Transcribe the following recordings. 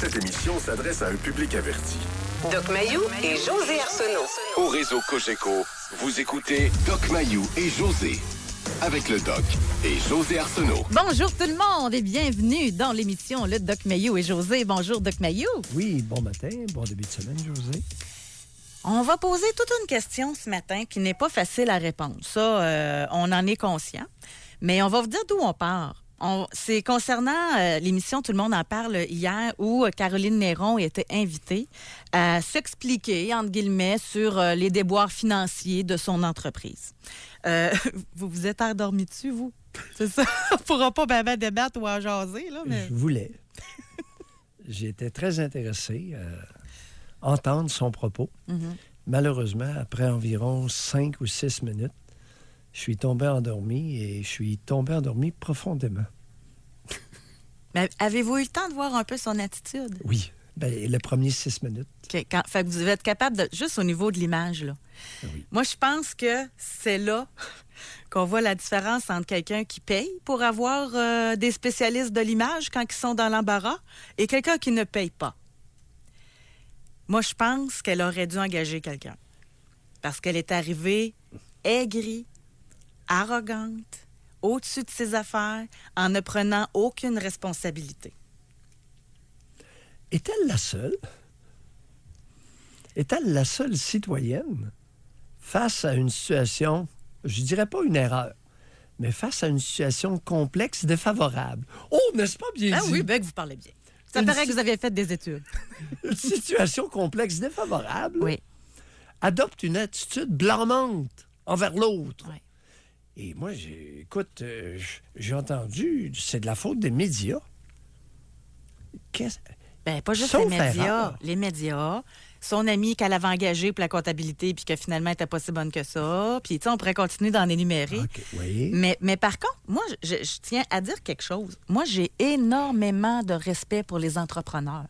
Cette émission s'adresse à un public averti. Doc Mayou et José Arsenault. Au réseau Cogeco, vous écoutez Doc Mayou et José. Avec le Doc et José Arsenault. Bonjour tout le monde et bienvenue dans l'émission Le Doc Mayou et José. Bonjour Doc Mayou. Oui, bon matin, bon début de semaine, José. On va poser toute une question ce matin qui n'est pas facile à répondre. Ça, on en est conscient. Mais on va vous dire d'où on part. C'est concernant l'émission Tout le monde en parle hier où Caroline Néron était invitée à s'expliquer, entre guillemets, sur les déboires financiers de son entreprise. Vous vous êtes endormi dessus, vous? C'est ça? On ne pourra pas bien débattre ou en jaser, là, mais... Je voulais. J'étais très intéressé à entendre son propos. Mm-hmm. Malheureusement, après environ 5 ou 6 minutes, je suis tombé endormi et je suis tombé endormi profondément. Mais avez-vous eu le temps de voir un peu son attitude? Oui. Bien, les premiers 6 minutes. Okay. Fait que vous êtes capable de... Juste au niveau de l'image, là. Oui. Moi, je pense que c'est là qu'on voit la différence entre quelqu'un qui paye pour avoir des spécialistes de l'image quand ils sont dans l'embarras et quelqu'un qui ne paye pas. Moi, je pense qu'elle aurait dû engager quelqu'un. Parce qu'elle est arrivée aigrie, arrogante, au-dessus de ses affaires, en ne prenant aucune responsabilité. Est-elle la seule? Est-elle la seule citoyenne face à une situation, je dirais pas une erreur, mais face à une situation complexe, défavorable? Oh, n'est-ce pas bien dit? Ah oui, bien que vous parlez bien. Ça paraît que vous aviez fait des études. Une situation complexe, défavorable, oui. Adopte une attitude blâmante envers l'autre. Oui. Et moi, écoute, j'ai entendu, c'est de la faute des médias. Ben, pas juste Sauf les médias. erreur. Les médias, son amie qu'elle avait engagée pour la comptabilité puis que finalement, elle n'était pas si bonne que ça. Puis, tu sais, on pourrait continuer d'en énumérer. Okay, oui. Mais par contre, moi, je tiens à dire quelque chose. Moi, j'ai énormément de respect pour les entrepreneurs.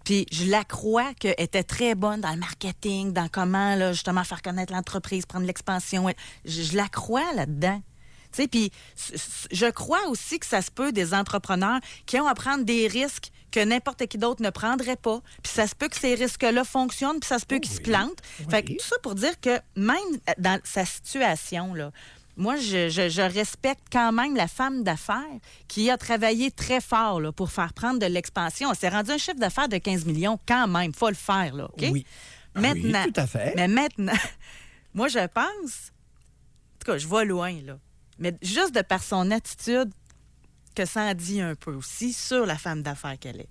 Puis, je la crois qu'elle était très bonne dans le marketing, dans comment, là, justement, faire connaître l'entreprise, prendre l'expansion. Je la crois là-dedans. Tu sais, puis je crois aussi que ça se peut des entrepreneurs qui ont à prendre des risques que n'importe qui d'autre ne prendrait pas. Puis ça se peut que ces risques-là fonctionnent, puis ça se peut qu'ils se plantent. Oui. Fait que tout ça pour dire que même dans sa situation, là, moi, je respecte quand même la femme d'affaires qui a travaillé très fort là, pour faire prendre de l'expansion. Elle s'est rendue un chiffre d'affaires de 15 millions quand même. Il faut le faire, là, OK? Oui. Maintenant, oui, tout à fait. Mais maintenant, moi, je pense... En tout cas, je vois loin, là. Mais juste de par son attitude, que ça en dit un peu aussi sur la femme d'affaires qu'elle est.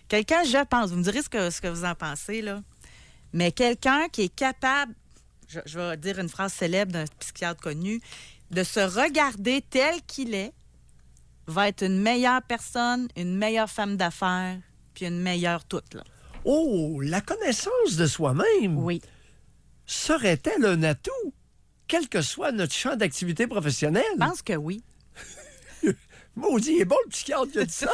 Quelqu'un, je pense, vous me direz ce que vous en pensez, là, mais quelqu'un qui est capable, je vais dire une phrase célèbre d'un psychiatre connu, de se regarder tel qu'il est, va être une meilleure personne, une meilleure femme d'affaires, puis une meilleure toute, là. Oh, la connaissance de soi-même Oui. serait-elle un atout, quel que soit notre champ d'activité professionnelle? Je pense que oui. Maudit, il est bon le psychiatre qui a dit ça.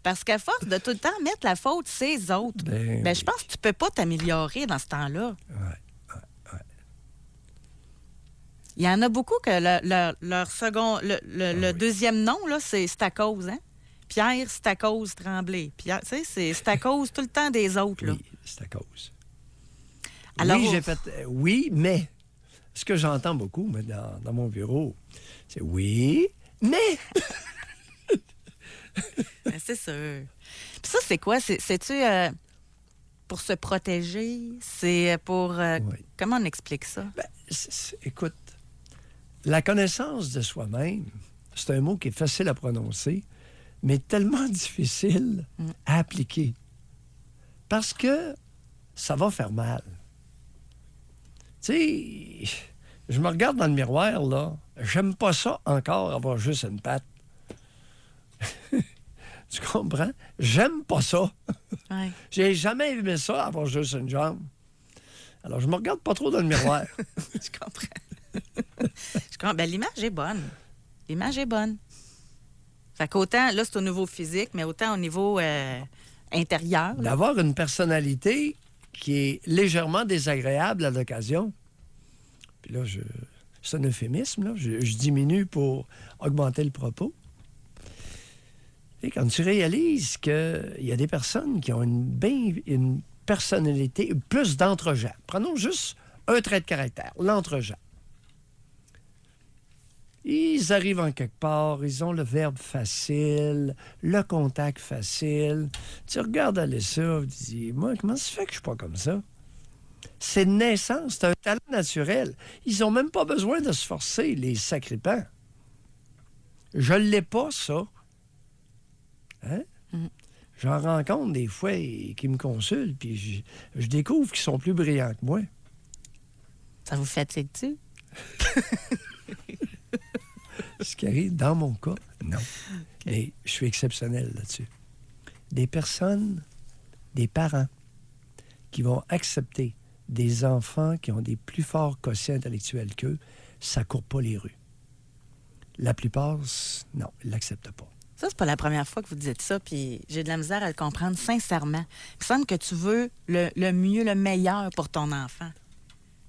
Parce qu'à force de tout le temps mettre la faute ses autres, ben, je pense que tu peux pas t'améliorer dans ce temps-là. Ouais. Il y en a beaucoup que leur second, le deuxième nom, là, c'est à cause, hein? Pierre, c'est à cause Tremblay. Pierre, tu sais, c'est à cause tout le temps des autres, là. Oui, c'est à cause. Alors, oui, j'ai fait... oui, mais... Ce que j'entends beaucoup mais dans mon bureau, c'est oui, mais... Ben, c'est sûr. Puis ça, c'est quoi? C'est-tu pour se protéger? C'est pour... Oui. Comment on explique ça? Ben, écoute, la connaissance de soi-même, c'est un mot qui est facile à prononcer, mais tellement difficile à appliquer. Parce que ça va faire mal. Tu sais, je me regarde dans le miroir, là. J'aime pas ça encore, avoir juste une patte. Tu comprends? J'aime pas ça. Ouais. J'ai jamais aimé ça, avoir juste une jambe. Alors, je me regarde pas trop dans le miroir. Je comprends. Je comprends. Ben, l'image est bonne. L'image est bonne. Fait qu'autant, là, c'est au niveau physique, mais autant au niveau intérieur. Là. D'avoir une personnalité qui est légèrement désagréable à l'occasion. Puis là, c'est un euphémisme, là. Je diminue pour augmenter le propos. Et quand tu réalises qu'il y a des personnes qui ont une personnalité plus d'entre-gens. Prenons juste un trait de caractère, l'entre-gens. Ils arrivent en quelque part, ils ont le verbe facile, le contact facile. Tu regardes aller ça, tu dis, moi, comment ça fait que je suis pas comme ça? C'est de naissance, c'est un talent naturel. Ils n'ont même pas besoin de se forcer, les sacripants. Je ne l'ai pas, ça. Hein? J'en rencontre des fois qui me consultent, puis je découvre qu'ils sont plus brillants que moi. Ça vous fatigue-tu? Ce qui arrive, dans mon cas, non. Mais je suis exceptionnel là-dessus. Des personnes, des parents qui vont accepter des enfants qui ont des plus forts quotients intellectuels qu'eux, ça ne court pas les rues. La plupart, non, ils ne l'acceptent pas. Ça, c'est pas la première fois que vous dites ça, puis j'ai de la misère à le comprendre sincèrement. Il me semble que tu veux le mieux, le meilleur pour ton enfant.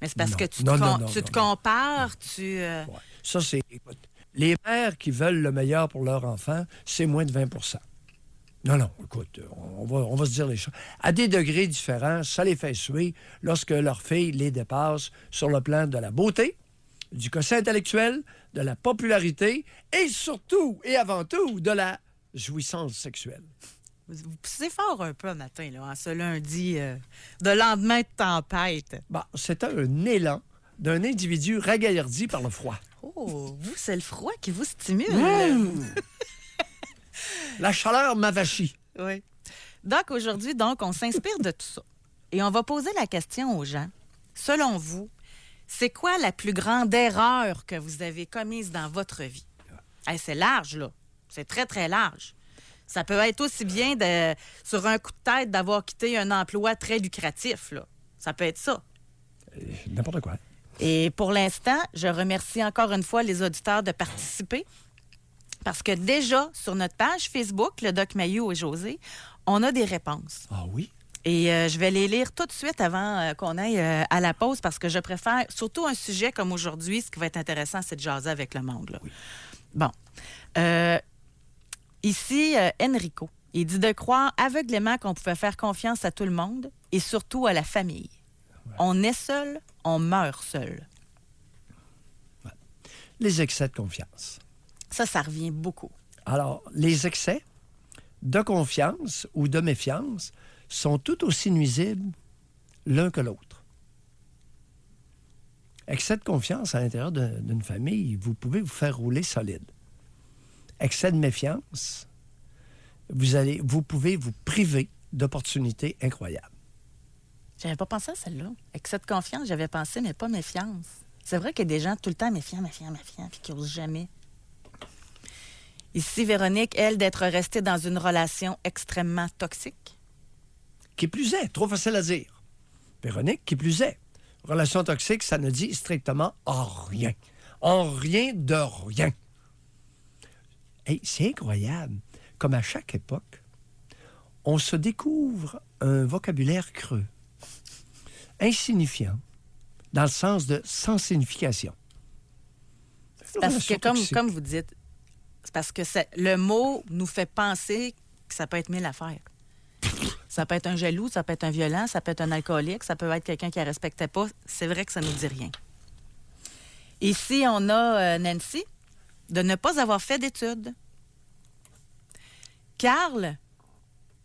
Mais c'est parce que tu te compares, Ouais. Ça, c'est... Écoute, les mères qui veulent le meilleur pour leur enfant, c'est moins de 20 %. Non, écoute, on va se dire les choses. À des degrés différents, ça les fait suer lorsque leur fille les dépasse sur le plan de la beauté, du quotient intellectuel, de la popularité et surtout et avant tout de la jouissance sexuelle. Vous poussez fort un peu un matin, là, en ce lundi de lendemain de tempête. Bon, c'est un élan d'un individu ragaillardi par le froid. Oh, vous, c'est le froid qui vous stimule. La chaleur m'avachit. Oui. Donc, aujourd'hui, on s'inspire de tout ça. Et on va poser la question aux gens. Selon vous, c'est quoi la plus grande erreur que vous avez commise dans votre vie? Hey, c'est large, là. C'est très, très large. Ça peut être aussi bien, sur un coup de tête, d'avoir quitté un emploi très lucratif, là. Ça peut être ça. N'importe quoi. Et pour l'instant, je remercie encore une fois les auditeurs de participer. Parce que déjà, sur notre page Facebook, le Doc Mayou et José, on a des réponses. Ah oui? Et je vais les lire tout de suite avant qu'on aille à la pause parce que je préfère, surtout un sujet comme aujourd'hui, ce qui va être intéressant, c'est de jaser avec le monde. Là. Oui. Bon. Ici, Enrico, il dit de croire aveuglément qu'on pouvait faire confiance à tout le monde et surtout à la famille. Ouais. On est seul, on meurt seul. Ouais. Les excès de confiance. Ça revient beaucoup. Alors, les excès de confiance ou de méfiance sont tout aussi nuisibles l'un que l'autre. Excès de confiance à l'intérieur d'une famille, vous pouvez vous faire rouler solide. Excès de méfiance, vous pouvez vous priver d'opportunités incroyables. J'avais pas pensé à celle-là. Excès de confiance, j'avais pensé, mais pas méfiance. C'est vrai qu'il y a des gens tout le temps méfiants, puis qui n'osent jamais. Ici, Véronique, elle, d'être restée dans une relation extrêmement toxique. Qui plus est, trop facile à dire. Véronique, qui plus est. Relation toxique, ça ne dit strictement rien. Rien de rien. Hey, c'est incroyable. Comme à chaque époque, on se découvre un vocabulaire creux, insignifiant, dans le sens de sans signification. Parce que, comme vous dites, c'est parce que le mot nous fait penser que ça peut être mille affaires. Ça peut être un jaloux, ça peut être un violent, ça peut être un alcoolique, ça peut être quelqu'un qui ne respectait pas. C'est vrai que ça ne nous dit rien. Ici, on a Nancy, de ne pas avoir fait d'études. Carl,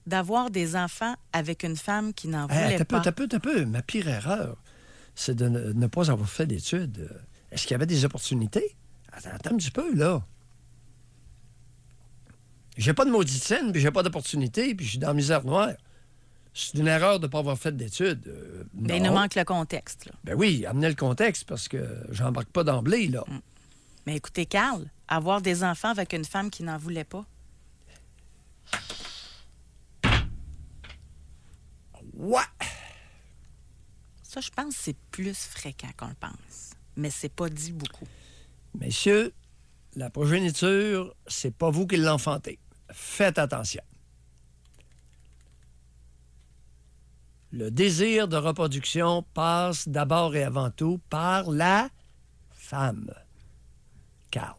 d'avoir des enfants avec une femme qui n'en voulait pas. T'as peu. Ma pire erreur, c'est de ne pas avoir fait d'études. Est-ce qu'il y avait des opportunités? Attends un petit peu, là. J'ai pas de maudite scène, puis j'ai pas d'opportunité, puis je suis dans la misère noire. C'est une erreur de ne pas avoir fait d'études. Mais il nous manque le contexte, là. Ben oui, amenez le contexte, parce que j'embarque pas d'emblée, là. Mais écoutez, Carl, avoir des enfants avec une femme qui n'en voulait pas. Ouais! Ça, je pense que c'est plus fréquent qu'on le pense. Mais c'est pas dit beaucoup. Messieurs, la progéniture, c'est pas vous qui l'enfantez. Faites attention. Le désir de reproduction passe d'abord et avant tout par la femme. Carl.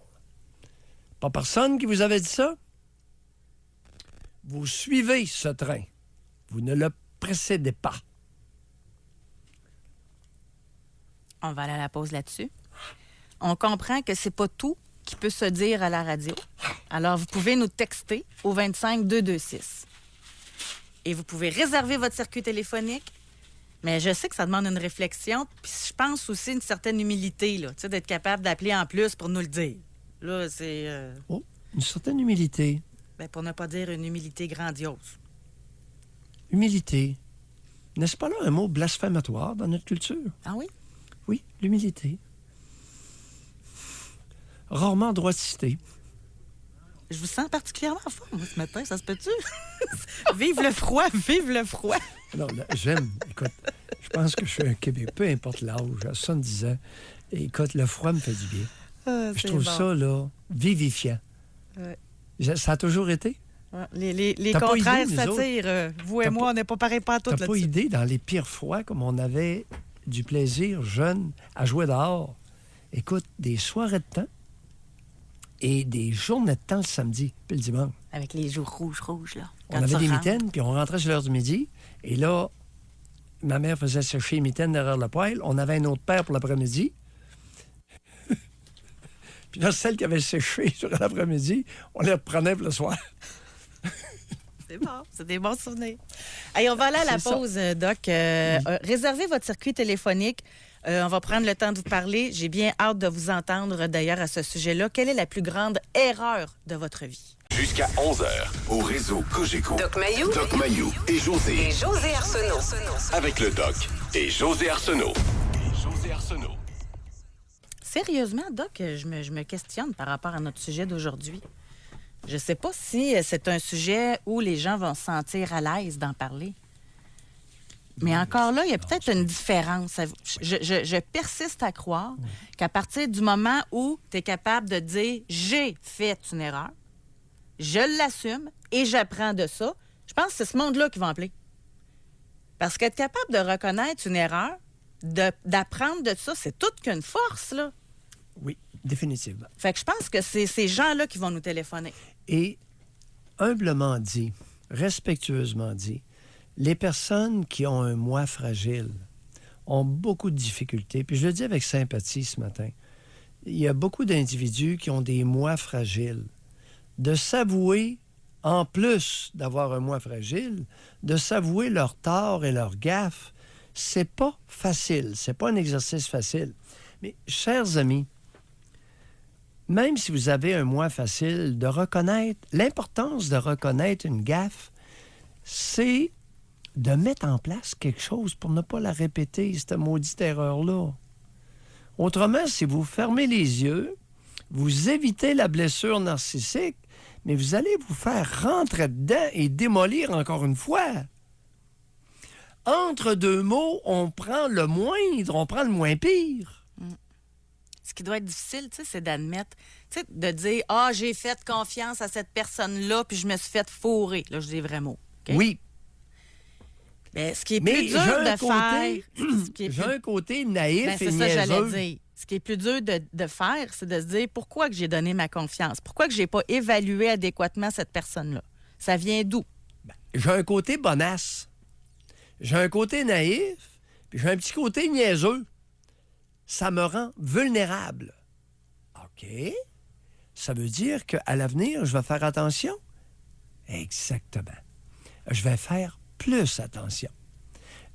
Pas personne qui vous avait dit ça? Vous suivez ce train. Vous ne le précédez pas. On va aller à la pause là-dessus. On comprend que c'est pas tout qui peut se dire à la radio. Alors, vous pouvez nous texter au 25 226. Et vous pouvez réserver votre circuit téléphonique. Mais je sais que ça demande une réflexion. Puis je pense aussi une certaine humilité, là, tu sais, d'être capable d'appeler en plus pour nous le dire. Là, c'est... Oh, une certaine humilité. Ben, pour ne pas dire une humilité grandiose. Humilité. N'est-ce pas là un mot blasphématoire dans notre culture? Ah oui? Oui, l'humilité. Rarement droit de citer. Je vous sens particulièrement en forme ce matin, ça se peut-tu? Vive le froid, vive le froid! Non, là, j'aime. Écoute, je pense que je suis un Québécois, peu importe l'âge, à 70 ans. Et écoute, le froid me fait du bien. Ah, Je trouve ça, là, vivifiant. Ouais. Ça a toujours été? Ouais. Les T'as pas contraires idée, nous s'attirent. Vous et T'as moi, pas- on n'est pas pareil pas tout T'as là-dessus. pas idée, dans les pires froids, comme on avait du plaisir, jeune, à jouer dehors. Écoute, des soirées de temps et des journées de temps le samedi puis le dimanche. Avec les jours rouges, là. On avait des mitaines, puis on rentrait sur l'heure du midi. Et là, ma mère faisait sécher les mitaines derrière le poêle. On avait un autre père pour l'après-midi. Puis là, celle qui avait séché sur l'après-midi, on les reprenait pour le soir. C'est bon, c'est des bons souvenirs. Allez, on va aller à la C'est ça. pause, Doc. Réservez votre circuit téléphonique. On va prendre le temps de vous parler. J'ai bien hâte de vous entendre, d'ailleurs, à ce sujet-là. Quelle est la plus grande erreur de votre vie? Jusqu'à 11h, au réseau Cogeco. Doc Mayou. Doc Mayou et José. Et José Arsenault. Avec le Doc et José Arsenault. Sérieusement, Doc, je me questionne par rapport à notre sujet d'aujourd'hui. Je ne sais pas si c'est un sujet où les gens vont se sentir à l'aise d'en parler. Mais encore là, il y a peut-être une différence. Je persiste à croire qu'à partir du moment où tu es capable de dire « j'ai fait une erreur », je l'assume et j'apprends de ça, je pense que c'est ce monde-là qui va appeler. Parce qu'être capable de reconnaître une erreur, d'apprendre de ça, c'est toute qu'une force, là. Oui, définitivement. Fait que je pense que c'est ces gens-là qui vont nous téléphoner. Et humblement dit, respectueusement dit, les personnes qui ont un moi fragile ont beaucoup de difficultés. Puis je le dis avec sympathie ce matin. Il y a beaucoup d'individus qui ont des moi fragiles. De s'avouer, en plus d'avoir un moi fragile, de s'avouer leurs torts et leurs gaffes, c'est pas facile. C'est pas un exercice facile. Mais, chers amis, même si vous avez un moi facile, de reconnaître, l'importance de reconnaître une gaffe, c'est de mettre en place quelque chose pour ne pas la répéter, cette maudite erreur-là. Autrement, si vous fermez les yeux, vous évitez la blessure narcissique, mais vous allez vous faire rentrer dedans et démolir encore une fois. Entre deux mots, on prend le moindre, on prend le moins pire. Ce qui doit être difficile, tu sais, c'est d'admettre, tu sais, de dire « Ah, j'ai fait confiance à cette personne-là, puis je me suis fait fourrer. » Là, je dis les vrais mots. OK? Oui, Mais ce qui est mais plus dur de faire... ce qui est j'ai plus- un côté naïf Ben, et c'est ça que j'allais niaiseux. dire. Ce qui est plus dur de faire, c'est de se dire pourquoi que j'ai donné ma confiance? Pourquoi que j'ai pas évalué adéquatement cette personne-là? Ça vient d'où? J'ai un côté bonasse. J'ai un côté naïf, puis j'ai un petit côté niaiseux. Ça me rend vulnérable. OK. Ça veut dire qu'à l'avenir, je vais faire attention? Exactement. Je vais faire plus attention.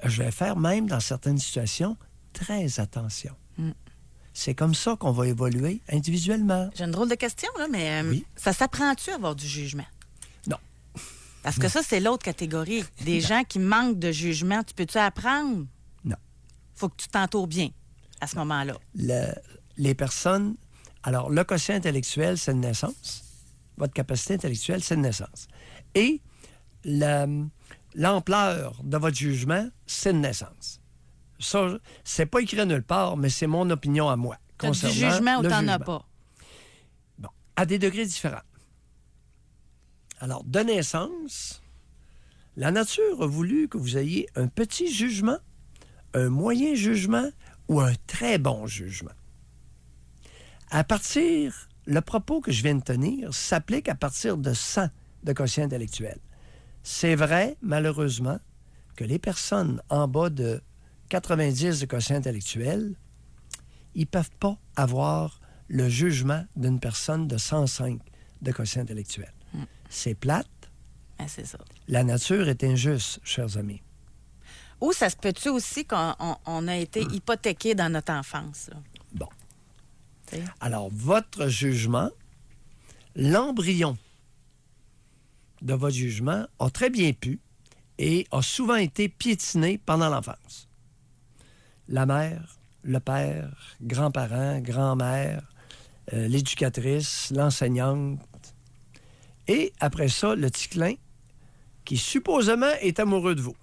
Je vais faire même, dans certaines situations, très attention. C'est comme ça qu'on va évoluer individuellement. J'ai une drôle de question, là, mais Oui. ça s'apprend-tu à avoir du jugement? Non. Parce que ça, c'est l'autre catégorie. Des gens qui manquent de jugement, tu peux-tu apprendre? Non. Faut que tu t'entoures bien à ce moment-là. Les personnes... Alors, le quotient intellectuel, c'est une naissance. Votre capacité intellectuelle, c'est une naissance. Et l'ampleur de votre jugement, c'est une naissance. Ça, c'est pas écrit nulle part, mais c'est mon opinion à moi. T'as du concernant jugement ou le t'en as jugement. pas? Bon, à des degrés différents. Alors, de naissance, la nature a voulu que vous ayez un petit jugement, un moyen jugement ou un très bon jugement. À partir, le propos que je viens de tenir s'applique à partir de 100 de quotient intellectuel. C'est vrai, malheureusement, que les personnes en bas de 90 de quotient intellectuel, ils ne peuvent pas avoir le jugement d'une personne de 105 de quotient intellectuel. C'est plate. Ben, c'est ça. La nature est injuste, chers amis. Ou ça se peut-tu aussi qu'on a été hypothéqué dans notre enfance? Là? Bon. T'sais? Alors, votre jugement, l'embryon de votre jugement a très bien pu et a souvent été piétiné pendant l'enfance. La mère, le père, grands-parents, grand-mère, l'éducatrice, l'enseignante. Et après ça, le petit clin qui supposément est amoureux de vous.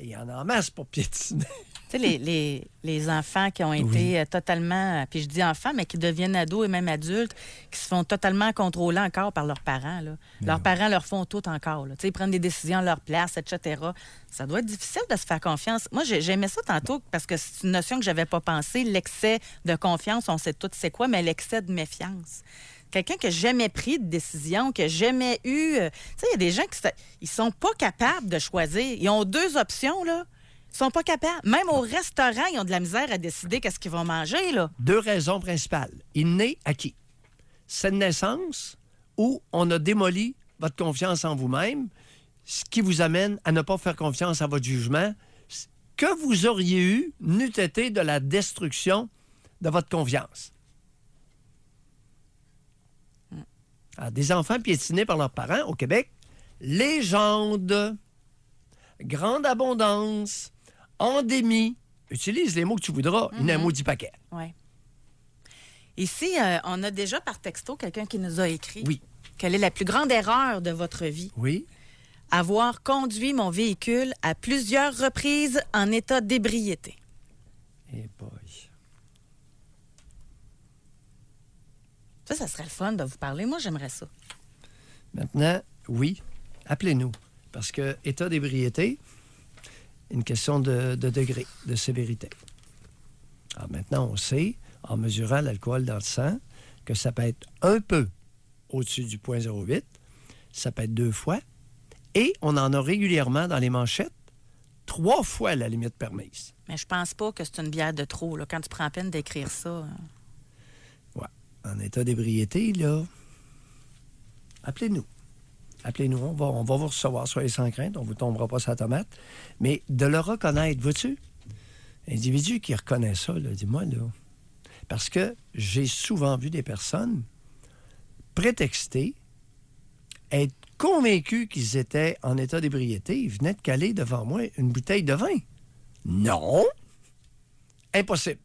Il y en a en masse pour piétiner. Tu sais, les enfants qui ont été totalement, puis je dis enfants, mais qui deviennent ados et même adultes, qui se font totalement contrôler encore par leurs parents. Là. Leurs parents leur font tout encore. Là. Tu sais, ils prennent des décisions à leur place, etc. Ça doit être difficile de se faire confiance. Moi, j'aimais ça tantôt parce que c'est une notion que j'avais pas pensée. L'excès de confiance, on sait tout c'est quoi, mais l'excès de méfiance. Quelqu'un qui n'a jamais pris de décision, qui n'a jamais eu... tu sais, il y a des gens qui ils sont pas capables de choisir. Ils ont deux options, là. Ils sont pas capables. Même au restaurant, ils ont de la misère à décider qu'est-ce qu'ils vont manger, là. Deux raisons principales. Inné à qui? C'est de naissance ou on a démoli votre confiance en vous-même, ce qui vous amène à ne pas faire confiance à votre jugement, que vous auriez eu n'eût été de la destruction de votre confiance. Alors, des enfants piétinés par leurs parents au Québec, légende, grande abondance, endémie. Utilise les mots que tu voudras. Il y en a un maudit paquet. Oui. Ici, on a déjà par texto quelqu'un qui nous a écrit. Oui. Quelle est la plus grande erreur de votre vie? Oui. Avoir conduit mon véhicule à plusieurs reprises en état d'ébriété. Eh boy. Ça serait le fun de vous parler. Moi, j'aimerais ça. Maintenant, oui, appelez-nous. Parce que état d'ébriété, une question de degré, de sévérité. Alors maintenant, on sait, en mesurant l'alcool dans le sang, que ça peut être un peu au-dessus du 0,08, ça peut être 2 fois, et on en a régulièrement dans les manchettes 3 fois la limite permise. Mais je pense pas que c'est une bière de trop, là, quand tu prends la peine d'écrire ça. Hein. En état d'ébriété, là, appelez-nous. Appelez-nous, on va vous recevoir, soyez sans crainte, on ne vous tombera pas sur la tomate. Mais de le reconnaître, vois-tu? Individu qui reconnaît ça, là, dis-moi, là. Parce que j'ai souvent vu des personnes prétexter, être convaincus qu'ils étaient en état d'ébriété. Ils venaient de caler devant moi une bouteille de vin. Non! Impossible.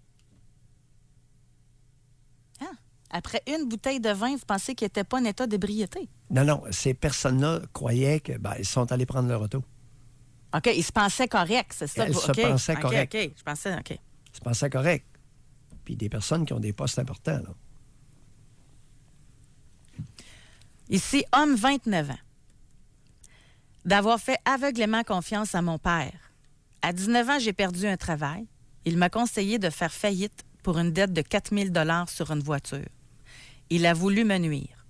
Après une bouteille de vin, vous pensez qu'ils n'étaient pas en état d'ébriété? Non, ces personnes-là croyaient que ils sont allés prendre leur auto. OK, ils se pensaient corrects, c'est ça? Elles se pensaient corrects. OK, je pensais, OK. Ils se pensaient corrects. Puis des personnes qui ont des postes importants, là. Ici, homme 29 ans. D'avoir fait aveuglément confiance à mon père. À 19 ans, j'ai perdu un travail. Il m'a conseillé de faire faillite pour une dette de 4 000 $ sur une voiture. Il a voulu me nuire.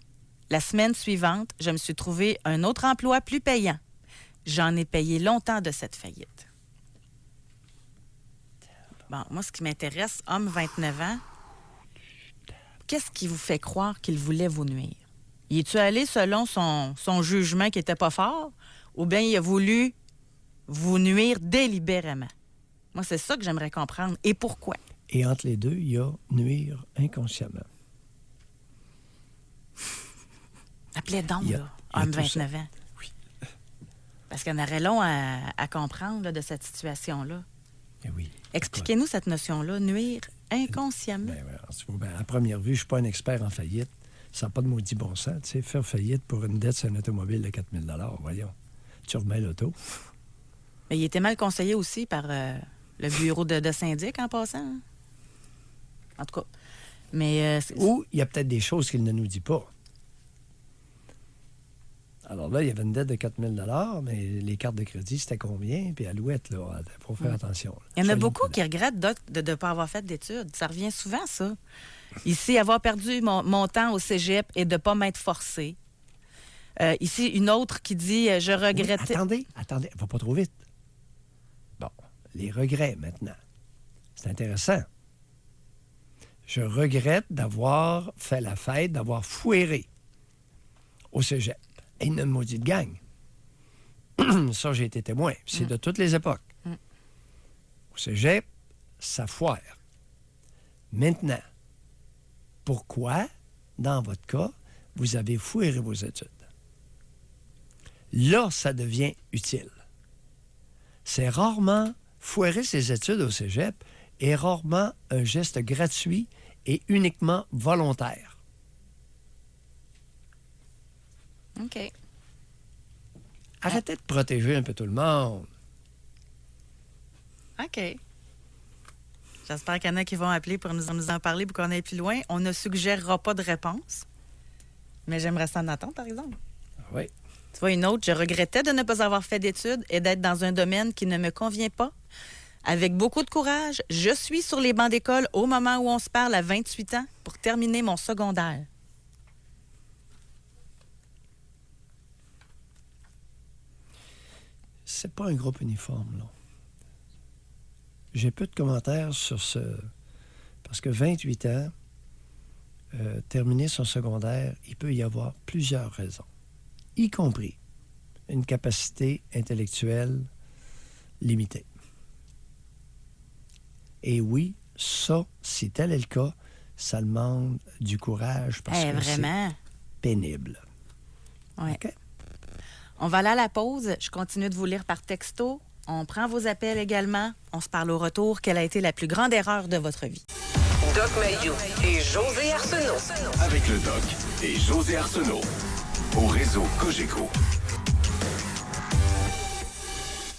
La semaine suivante, je me suis trouvé un autre emploi plus payant. J'en ai payé longtemps de cette faillite. Bon, moi, ce qui m'intéresse, homme 29 ans, qu'est-ce qui vous fait croire qu'il voulait vous nuire? Y est-tu allé selon son jugement qui n'était pas fort, ou bien il a voulu vous nuire délibérément? Moi, c'est ça que j'aimerais comprendre. Et pourquoi? Et entre les deux, il y a nuire inconsciemment. Appelez donc, là, homme 29 ans. Oui. Parce qu'il y en aurait long à comprendre là, de cette situation-là. Eh oui. Expliquez-nous cette notion-là, nuire inconsciemment. À première vue, je ne suis pas un expert en faillite. Ça n'a pas de maudit bon sens. Tu sais, faire faillite pour une dette sur un automobile de 4 000 $, voyons. Tu remets l'auto. Mais il était mal conseillé aussi par le bureau de syndic en passant. Hein? En tout cas. Mais, ou il y a peut-être des choses qu'il ne nous dit pas. Alors là, il y avait une dette de 4 000 mais les cartes de crédit, c'était combien? Puis Alouette, là, il faut faire attention. Là. Il y en a Soyons beaucoup prudents. qui regrettent, Doc, de ne pas avoir fait d'études. Ça revient souvent, ça. Ici, avoir perdu mon temps au cégep et de ne pas m'être forcé. Ici, une autre qui dit « Je Oui, regrettais... attendez, va pas trop vite. Bon, les regrets maintenant. C'est intéressant. Je regrette d'avoir fait la fête, d'avoir foiré au cégep. Et une maudite gang. Ça, j'ai été témoin. C'est de toutes les époques. Au cégep, ça foire. Maintenant, pourquoi, dans votre cas, vous avez foiré vos études? Là, ça devient utile. C'est rarement foirer ses études au cégep est rarement un geste gratuit et uniquement volontaire. OK. Arrêtez de protéger un peu tout le monde. OK. J'espère qu'il y en a qui vont appeler pour nous en parler pour qu'on aille plus loin. On ne suggérera pas de réponse. Mais j'aimerais ça en attendre, par exemple. Oui. Tu vois, une autre, je regrettais de ne pas avoir fait d'études et d'être dans un domaine qui ne me convient pas. Avec beaucoup de courage, je suis sur les bancs d'école au moment où on se parle à 28 ans pour terminer mon secondaire. C'est pas un groupe uniforme, là. J'ai peu de commentaires sur ce... Parce que 28 ans, terminer son secondaire, il peut y avoir plusieurs raisons, y compris une capacité intellectuelle limitée. Et oui, ça, si tel est le cas, ça demande du courage parce que vraiment? c'est pénible. Ouais. OK? On va aller à la pause. Je continue de vous lire par texto. On prend vos appels également. On se parle au retour. Quelle a été la plus grande erreur de votre vie? Doc Mayou et José Arsenault. Avec le Doc et José Arsenault. Au réseau Cogeco.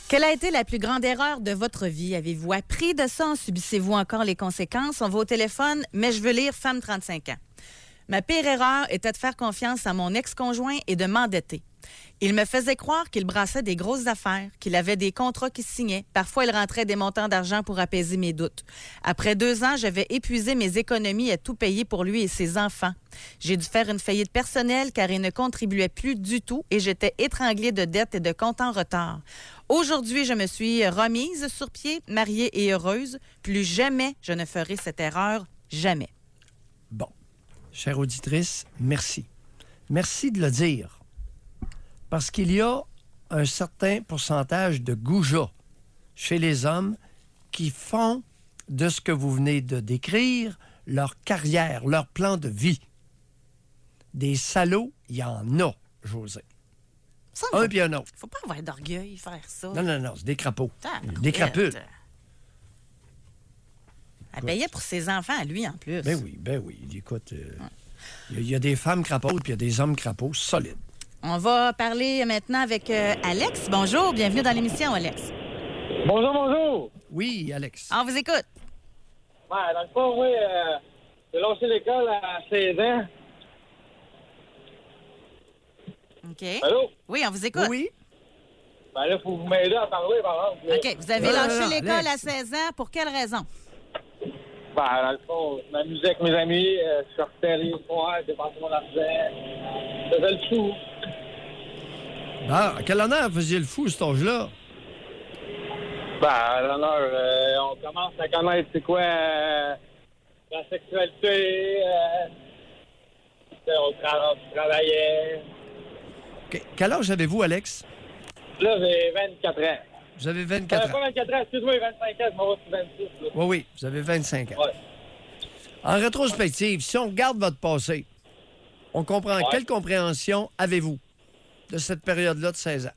Quelle a été la plus grande erreur de votre vie? Avez-vous appris de ça? En subissez-vous encore les conséquences? On va au téléphone, mais je veux lire femme 35 ans. Ma pire erreur était de faire confiance à mon ex-conjoint et de m'endetter. Il me faisait croire qu'il brassait des grosses affaires, qu'il avait des contrats qui signaient. Parfois, il rentrait des montants d'argent pour apaiser mes doutes. Après 2 ans, j'avais épuisé mes économies à tout payer pour lui et ses enfants. J'ai dû faire une faillite personnelle car il ne contribuait plus du tout et j'étais étranglée de dettes et de comptes en retard. Aujourd'hui, je me suis remise sur pied, mariée et heureuse. Plus jamais je ne ferai cette erreur. Jamais. Bon. Chère auditrice, merci. Merci de le dire. Parce qu'il y a un certain pourcentage de goujats chez les hommes qui font de ce que vous venez de décrire leur carrière, leur plan de vie. Des salauds, il y en a, José. Ça, Un puis un autre. faut pas avoir d'orgueil faire ça. Non, c'est des crapauds. Tabarouette. Des crapules. Elle payait pour ses enfants à lui, en plus. Ben oui. Écoute, il y a des femmes crapauds puis il y a des hommes crapauds solides. On va parler maintenant avec Alex. Bonjour, bienvenue dans l'émission, Alex. Bonjour. Oui, Alex. On vous écoute. Ouais, dans le fond, moi, j'ai lâché l'école à 16 ans. OK. Allô? Oui, on vous écoute. Oui. Ben là, faut vous m'aider à parler, par exemple. là. OK, vous avez Non, lâché non, l'école Alex. à 16 ans. Pour quelle raison? Ben, dans le fond, je m'amusais avec mes amis, je sortais les soirs, je dépensais mon argent, je faisais le fou. Bon, à quel honneur faisiez le fou, cet âge-là? Ben, à l'honneur, on commence à connaître c'est quoi la sexualité, on travaillait. OK. Quel âge avez-vous, Alex? Là, j'ai 24 ans. Vous avez 24 ans. Pas 24 ans, excuse-moi, 25 ans, je m'en vais sur 26. Là. Oui, vous avez 25 ans. Ouais. En rétrospective, si on regarde votre passé, on comprend quelle compréhension avez-vous de cette période-là de 16 ans?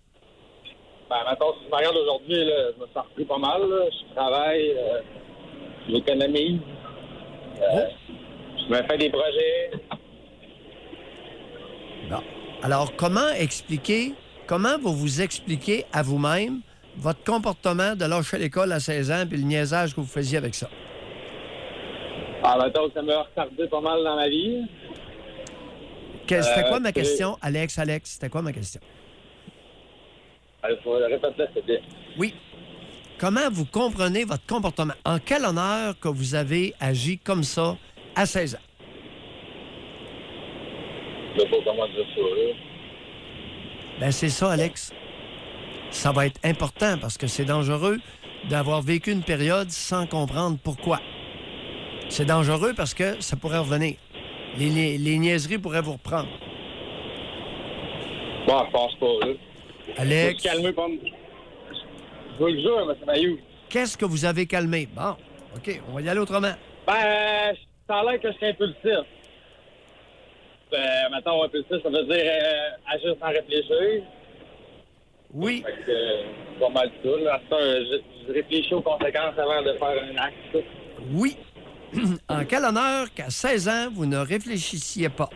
Ben, maintenant, si je me regarde aujourd'hui, là, je me sens repris pas mal. Là. Je travaille, j'économise, je me fais des projets. Bon. Alors, comment vous expliquez à vous-même votre comportement de lâcher l'école à 16 ans puis le niaisage que vous faisiez avec ça? Ah, maintenant, ça m'a retardé pas mal dans ma vie. C'était quoi ma question, Alex? Alex, c'était quoi ma question? Il faut répéter, s'il te plaît. Oui. Comment vous comprenez votre comportement? En quel honneur que vous avez agi comme ça à 16 ans? Je sais pas comment dire ça, là. Ben c'est ça, Alex. Ça va être important parce que c'est dangereux d'avoir vécu une période sans comprendre pourquoi. C'est dangereux parce que ça pourrait revenir. Les niaiseries pourraient vous reprendre. Bon, je pense pas, là. Alex, Faut se calmer, pas me... Je vous le jure, M. Mayou. qu'est-ce que vous avez calmé? Bon, OK, on va y aller autrement. Ben, ça a l'air que je suis impulsif. Mettons, impulsif, ça veut dire agir sans réfléchir. Oui. Fait que c'est pas mal ça, là. À ce temps, je réfléchis aux conséquences avant de faire un acte, ça. Oui. En quel honneur qu'à 16 ans, vous ne réfléchissiez pas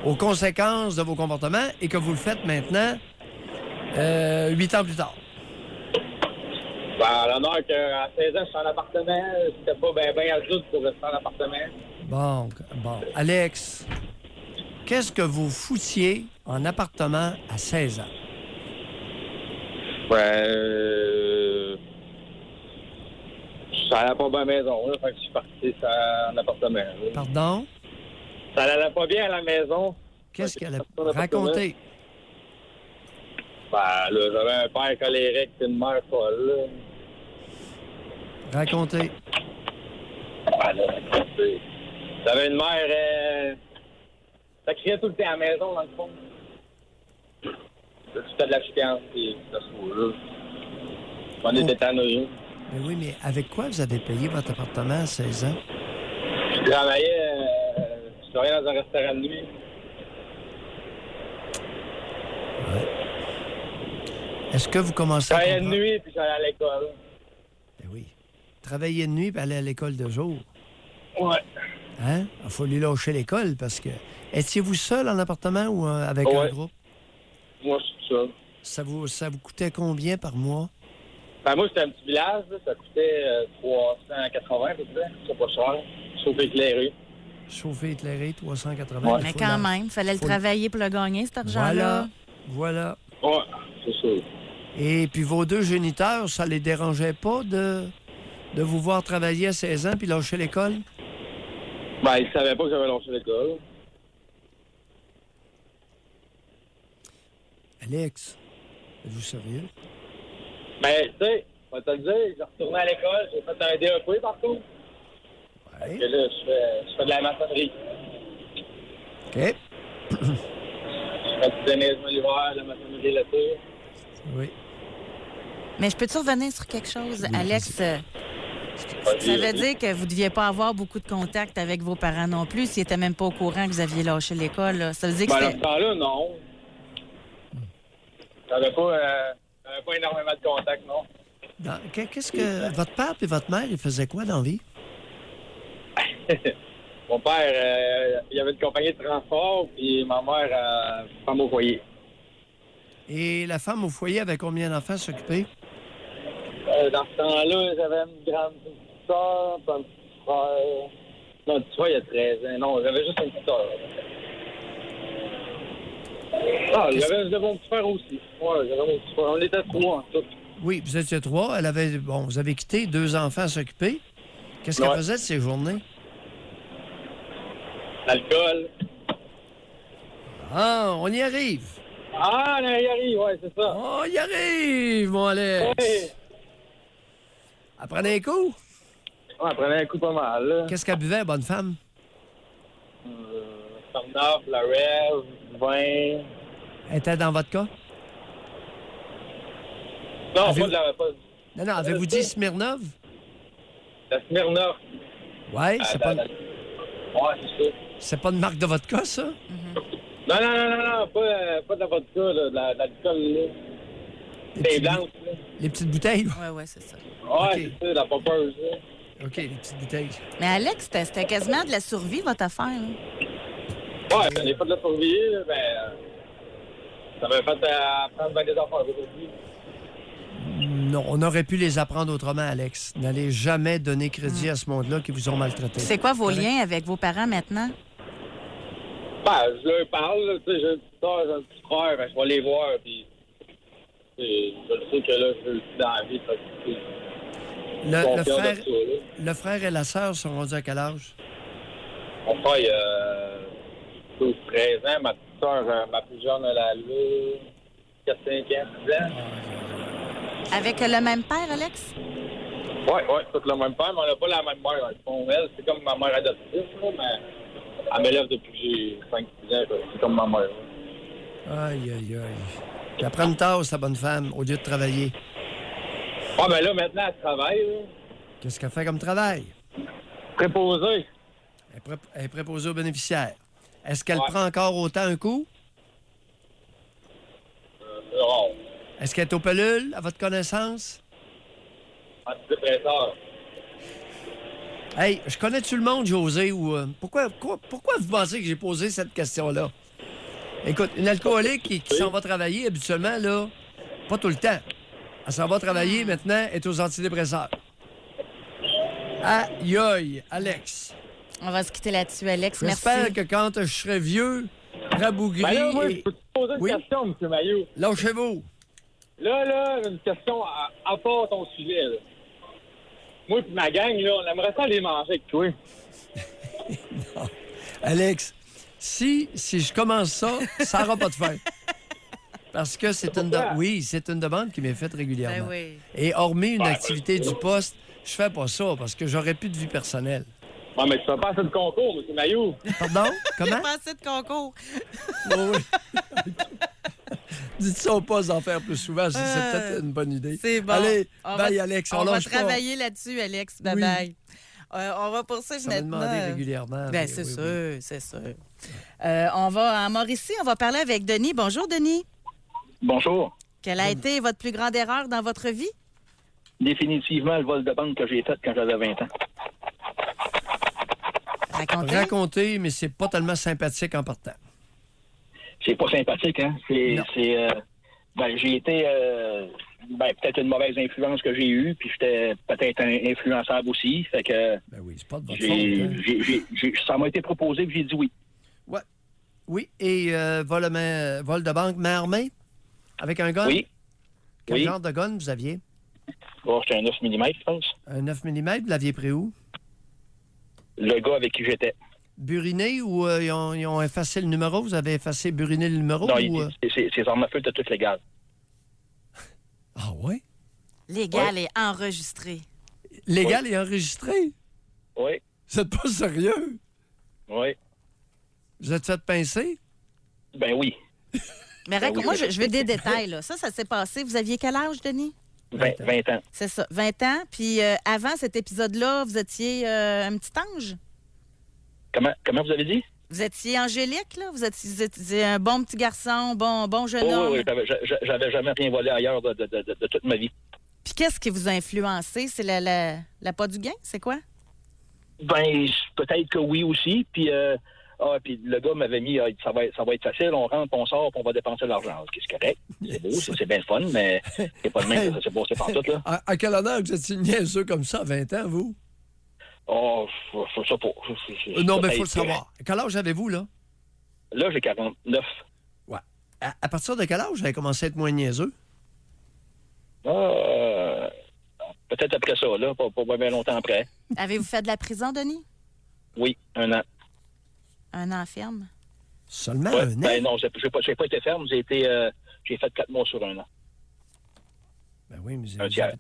aux conséquences de vos comportements et que vous le faites maintenant 8 ans plus tard? Ben, à l'honneur qu'à 16 ans, je suis en appartement. J'étais pas bien adulte pour rester en appartement. Bon. Alex, qu'est-ce que vous foutiez en appartement à 16 ans? Ça allait pas bien à la maison, là. Fait que je suis parti en appartement, là. Pardon? Ça allait pas bien à la maison. Qu'est-ce Fait qu'elle que a je suis parti en appartement. raconté? Ben, là, j'avais un père colérique et une mère folle, là. Racontez. Ben, là, j'avais une mère... ça criait tout le temps à la maison, dans le fond. C'était de la chicane, puis ça se voit, là. On était tannés. Mais oui, mais avec quoi vous avez payé votre appartement à 16 ans? Je travaillais... je travaillais dans un restaurant de nuit. Ouais. Est-ce que vous Je commencez à travaillais de comprendre? nuit, puis j'allais à l'école. Ben oui. Travailler de nuit et aller à l'école de jour. Ouais. Hein? Il faut lui lâcher l'école parce que... Étiez-vous seul en appartement ou avec un Ouais. groupe? Moi, je suis ça. Ça vous coûtait combien par mois? Ben, moi, c'était un petit village, là. Ça coûtait 380 à peu près. C'est pas cher. Sauf éclairé. Chauffé, éclairé, 380. Ouais. Il Mais faut quand la- même, fallait le faut- travailler pour le gagner, cet argent-là. Voilà. Ouais, c'est ça. Et puis vos deux géniteurs, ça les dérangeait pas de vous voir travailler à 16 ans puis lâcher l'école? Ben, ils savaient pas que j'avais lâché l'école. Alex, êtes-vous sérieux? Ben, tu sais, on va te le dire, j'ai retourné à l'école, j'ai fait un DEP par contre. Oui. Et là, je fais de la maçonnerie. OK. Je fais du déneigement l'hiver, de la maçonnerie l'été. Oui. Mais je peux-tu revenir sur quelque chose, Oui, Alex? Ça veut dire que vous ne deviez pas avoir beaucoup de contact avec vos parents non plus, s'ils n'étaient même pas au courant que vous aviez lâché l'école. Là. Ça veut dire que Ben, dans c'était... ce temps-là, non. J'avais pas énormément de contact, non. Qu'est-ce que... Votre père et votre mère, ils faisaient quoi dans la vie? Mon père, il avait une compagnie de transport, puis ma mère, femme au foyer. Et la femme au foyer avait combien d'enfants à s'occuper? Dans ce temps-là, j'avais une grande petite soeur, puis un petit frère. Non, le petit frère, il y a 13 ans. Non, j'avais juste une petite soeur. Ah, j'avais mon petit frère aussi. Ouais, j'avais mon petit frère. On était trois en tout. Oui, vous étiez 3. Elle avait... Bon, vous avez quitté 2 enfants à s'occuper. Qu'est-ce qu'elle Ouais. faisait de ces journées? L'alcool. Ah, on y arrive. Ah, on y arrive, ouais, c'est ça. On y arrive, mon Alex. Ouais. Apprenez un coup. Ouais, elle prenait un coup pas mal, là. Qu'est-ce qu'elle buvait, bonne femme? Smirnoff, la Rev, vin. Elle était dans votre cas? Non, Avez-vous- pas de la... Pas... Non, avez-vous dit Smirnov? La Smirnoff. Oui, c'est pas, Ouais, c'est ça. c'est pas une marque de vodka, ça? Non, pas de la vodka, là, de l'alcool, là. Les C'est petites blanche, là. Les petites bouteilles? Oui, c'est ça. Ouais, Ok. c'est ça, la popeuse, là. OK, les petites bouteilles. Mais Alex, c'était quasiment de la survie, votre affaire. Là. Ouais, ça n'est pas de la survie, là, ben... ça m'a fait apprendre bien des affaires aujourd'hui. Non, on aurait pu les apprendre autrement, Alex. N'allez jamais donner crédit à ce monde-là qui vous ont maltraité. C'est quoi vos Correct? liens avec vos parents maintenant? Je leur parle, là, tu sais, j'ai un petit frère, j'ai un petit frère, ben, je vais les voir, puis je sais que là, je suis dans la vie, fait que, tu sais, Le frère et la sœur sont rendus à quel âge? mon frère, il a 12-13 ans, ma petite soeur, ma plus jeune, elle a 4-5 ans, 6 ans. Avec le même père, Alex? Oui, tout le même père, mais on n'a pas la même mère. Dans le fond. Elle, c'est comme ma mère adoptive, là, mais elle m'élève depuis que j'ai 5-6 ans, c'est comme ma mère. Aïe, aïe, aïe. Qu'elle prenne tard, sa bonne femme, au lieu de travailler. Ah, mais là, maintenant, elle travaille, là. Qu'est-ce qu'elle fait comme travail? Préposée. Elle est préposée aux bénéficiaires. Est-ce qu'elle Ouais. prend encore autant un coup? C'est rare. Est-ce qu'elle est aux pelules, à votre connaissance? Antidépresseur. Hey, je connais tout le monde, José, ou... pourquoi vous pensez que j'ai posé cette question-là? Écoute, une alcoolique qui s'en va travailler, habituellement, là, pas tout le temps. Elle s'en va travailler, maintenant, elle est aux antidépresseurs. Aïe, aïe, Alex. On va se quitter là-dessus, Alex. J'espère Merci. que quand je serai vieux, rabougri... Ben là, moi, je et... peux te poser une Oui? question, M. Maillot. Lâchez-vous. Là, une question à part ton sujet, là. Moi et ma gang, là, on aimerait ça aller manger avec toi. Non. Alex, si je commence ça, ça n'aura pas de fin. Parce que c'est une c'est une demande qui m'est faite régulièrement. Ben oui. Et hormis une activité du poste, je fais pas ça parce que j'aurais plus de vie personnelle. Non, mais tu fais pas assez de concours, M. Maillot. Pardon? Il Comment? a pas assez de concours. Oui. Dites ça au poste d'en faire plus souvent, c'est peut-être une bonne idée. C'est bon. Allez, On bye va- Alex, On va lâche pas. travailler là-dessus, Alex. Oui. Bye-bye. On va poursuivre Ça m'a maintenant. demandé régulièrement. Ben, mais c'est oui, sûr, oui. c'est sûr. On va à Mauricie, on va parler avec Denis. Bonjour, Denis. Bonjour. Quelle a été votre plus grande erreur dans votre vie? Définitivement le vol de banque que j'ai fait quand j'avais 20 ans. Racontez. Raconter, mais c'est pas tellement sympathique en partant. C'est pas sympathique, hein? Non. J'ai été peut-être une mauvaise influence que j'ai eue, puis j'étais peut-être influençable aussi. Fait que Ben oui, c'est pas de votre faute. Hein. ça m'a été proposé, puis j'ai dit oui. Ouais. Oui, et vol de banque, main armée? Avec un gun? Oui. Quel Oui. genre de gun vous aviez? Bon, c'était un 9 mm, je pense. Un 9 mm, vous l'aviez pris où? Le gars avec qui j'étais. Buriné ou ils ont effacé le numéro? Vous avez effacé, buriné le numéro? Non, ou, ces armes à feu étaient toutes légales. Ah ouais? Légal et enregistré. Légal et enregistré? Oui, Vous êtes pas sérieux? oui. Vous êtes fait pincer? Ben oui. Mais Ben oui, moi, oui. je veux des détails. Là. Ça s'est passé. Vous aviez quel âge, Denis? 20 ans. C'est ça, 20 ans. Puis avant cet épisode-là, vous étiez un petit ange? Comment vous avez dit? Vous étiez angélique, là? Vous étiez un bon petit garçon, bon jeune homme. Oui, j'avais jamais rien volé ailleurs de toute ma vie. Puis qu'est-ce qui vous a influencé? C'est la pas du gain? C'est quoi? Ben, peut-être que oui aussi. Puis, puis le gars m'avait mis, ça va être facile, on rentre, on sort, puis on va dépenser de l'argent. Ok, c'est correct, c'est beau, c'est bien le fun, mais c'est pas le même que ça s'est passé par tout, là. À quel honneur vous étiez niaiseux comme ça à 20 ans, vous? Oh, je sais pas. Non, mais il Peut-être faut le savoir. Quel âge avez-vous, là? Là, j'ai 49. Ouais. À partir de quel âge vous avez commencé à être moins niaiseux? Peut-être après ça, là, pas bien longtemps après. Avez-vous fait de la prison, Denis? Oui, 1 an. Un an ferme? Seulement Ouais, un an? ben non, j'ai pas été ferme, j'ai fait 4 mois sur 1 an. Ben oui, mais Un tiers.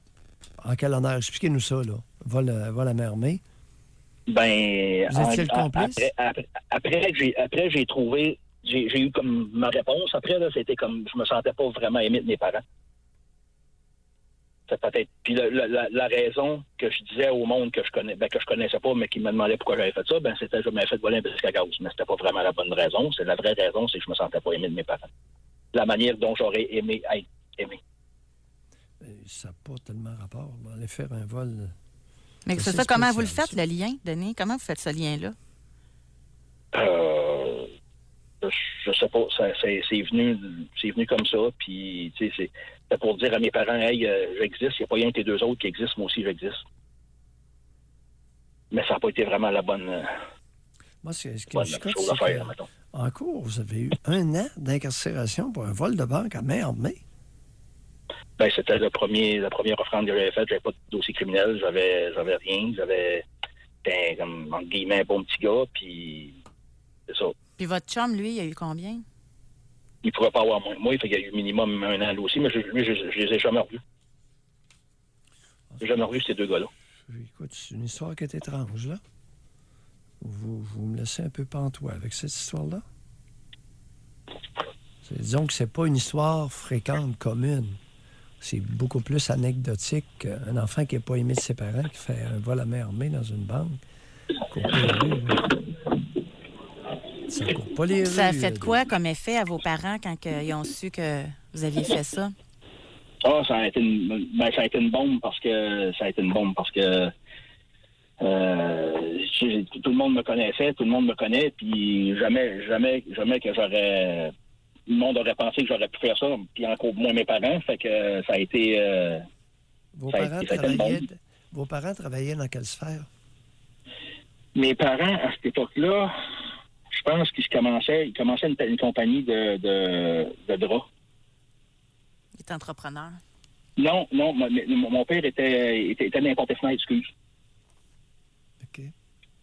En quel honneur? Expliquez-nous ça, là. Vol à main armée. Ben, Vous étiez le complice? après, j'ai trouvé, j'ai eu comme ma réponse. Après, là, c'était comme, je me sentais pas vraiment aimé de mes parents. C'est peut-être. Puis la raison que je disais au monde que je connaissais pas, mais qui me demandait pourquoi j'avais fait ça, ben c'était je m'avais fait voler un biscuit à gaz. Mais c'était pas vraiment la bonne raison. C'est la vraie raison, c'est que je me sentais pas aimé de mes parents. La manière dont j'aurais aimé être aimé. Ça n'a pas tellement rapport. Aller faire un vol... Mais c'est C'est ça, comment vous le spécial, faites, ça. le lien, Denis? Comment vous faites ce lien-là? Je sais pas, c'est venu comme ça, puis tu sais, c'est pour dire à mes parents, hey, j'existe, il n'y a pas rien que les deux autres qui existent, moi aussi j'existe. Mais ça n'a pas été vraiment la bonne Moi, ce que chose à faire, mettons. mettons. En cours, vous avez eu 1 an d'incarcération pour un vol de banque à main armée. Ben, c'était la première offrande que j'avais faite. J'avais pas de dossier criminel, j'avais rien. J'étais comme, entre guillemets, un bon petit gars, puis c'est ça. Puis votre chum, lui, il a eu combien? Il pourrait pas avoir moins que moi, il fait qu'il y a eu minimum 1 an, lui aussi, mais je les ai jamais revus. J'ai jamais revu ces 2 gars-là. Écoute, c'est une histoire qui est étrange, là. Vous me laissez un peu pantois avec cette histoire-là. Disons que c'est pas une histoire fréquente, commune. C'est beaucoup plus anecdotique qu'un enfant qui n'est pas aimé de ses parents, qui fait un vol à main armée dans une banque. Court pas les rues, ça court pas les rues. Ça a fait quoi comme effet à vos parents quand ils ont su que vous aviez fait ça? Ah, ça a été une bombe parce que tout le monde me connaissait, tout le monde me connaît, puis jamais que le monde aurait pensé que j'aurais pu faire ça, puis encore moins mes parents, fait que ça a été... Vos parents travaillaient dans quelle sphère? Mes parents, à cette époque-là, je pense qu'ils commençaient une compagnie de draps. Il est entrepreneur. Non, mon père était n'importe quoi, excuse. OK.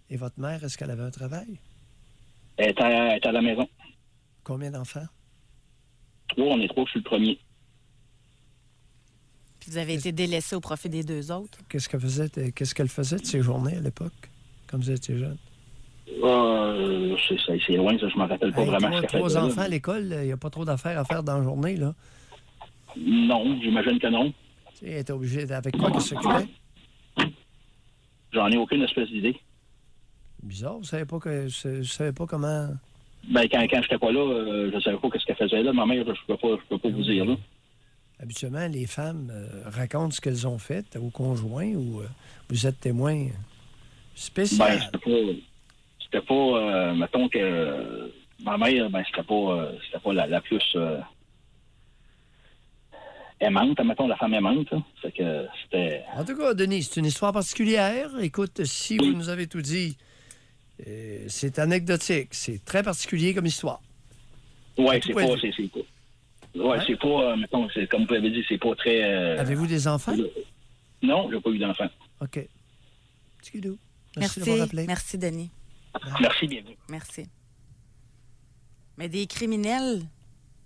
Et votre mère, est-ce qu'elle avait un travail? Elle était à la maison. Combien d'enfants? 3, on est 3, je suis le premier. Puis vous avez été délaissé au profit des 2 autres? Qu'est-ce qu'elle faisait de ses journées à l'époque, quand vous étiez jeune? C'est loin, ça, je me rappelle pas vraiment ce qu'elle faisait. 3 enfants à l'école, il n'y a pas trop d'affaires à faire dans la journée, là. Non, j'imagine que non. Tu sais, elle était obligée avec quoi qu'elle s'occupait? J'en ai aucune espèce d'idée. Bizarre, vous savez pas comment... Ben, quand j'étais pas là, je savais pas ce qu'elle faisait là. Ma mère, je peux pas vous dire, là. Habituellement, les femmes racontent ce qu'elles ont fait au conjoint ou vous êtes témoin spécial. Ben, c'était pas mettons que ma mère, c'était pas la plus aimante, mettons, la femme aimante. Là. Fait que c'était... En tout cas, Denis, c'est une histoire particulière. Écoute, si vous nous avez tout dit, c'est anecdotique. C'est très particulier comme histoire. Oui, c'est pas... C'est pas, mettons, comme vous l'avez dit, c'est pas très... Avez-vous des enfants? Non, j'ai pas eu d'enfants. OK. Petit guidou. Merci d'avoir appelé. Merci, Denis. Merci, bienvenue. Merci. Mais des criminels,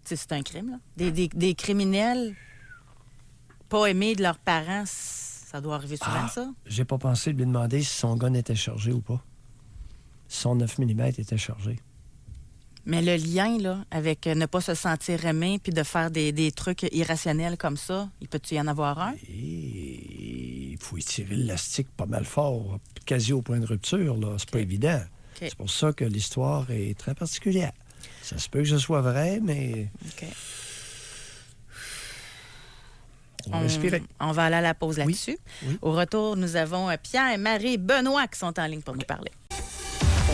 c'est un crime, là. Des criminels pas aimés de leurs parents, ça doit arriver souvent, ça? J'ai pas pensé de lui demander si son gun était chargé ou pas. Si son 9 mm était chargé. Mais le lien, là, avec ne pas se sentir aimé puis de faire des trucs irrationnels comme ça, il peut-tu y en avoir un? Et il faut étirer l'élastique pas mal fort, quasi au point de rupture, là. C'est pas évident. Okay. C'est pour ça que l'histoire est très particulière. Ça se peut que ce soit vrai, mais... OK. On va respirer. On va aller à la pause là-dessus. Oui. Au retour, nous avons Pierre, Marie et Benoît qui sont en ligne pour nous parler.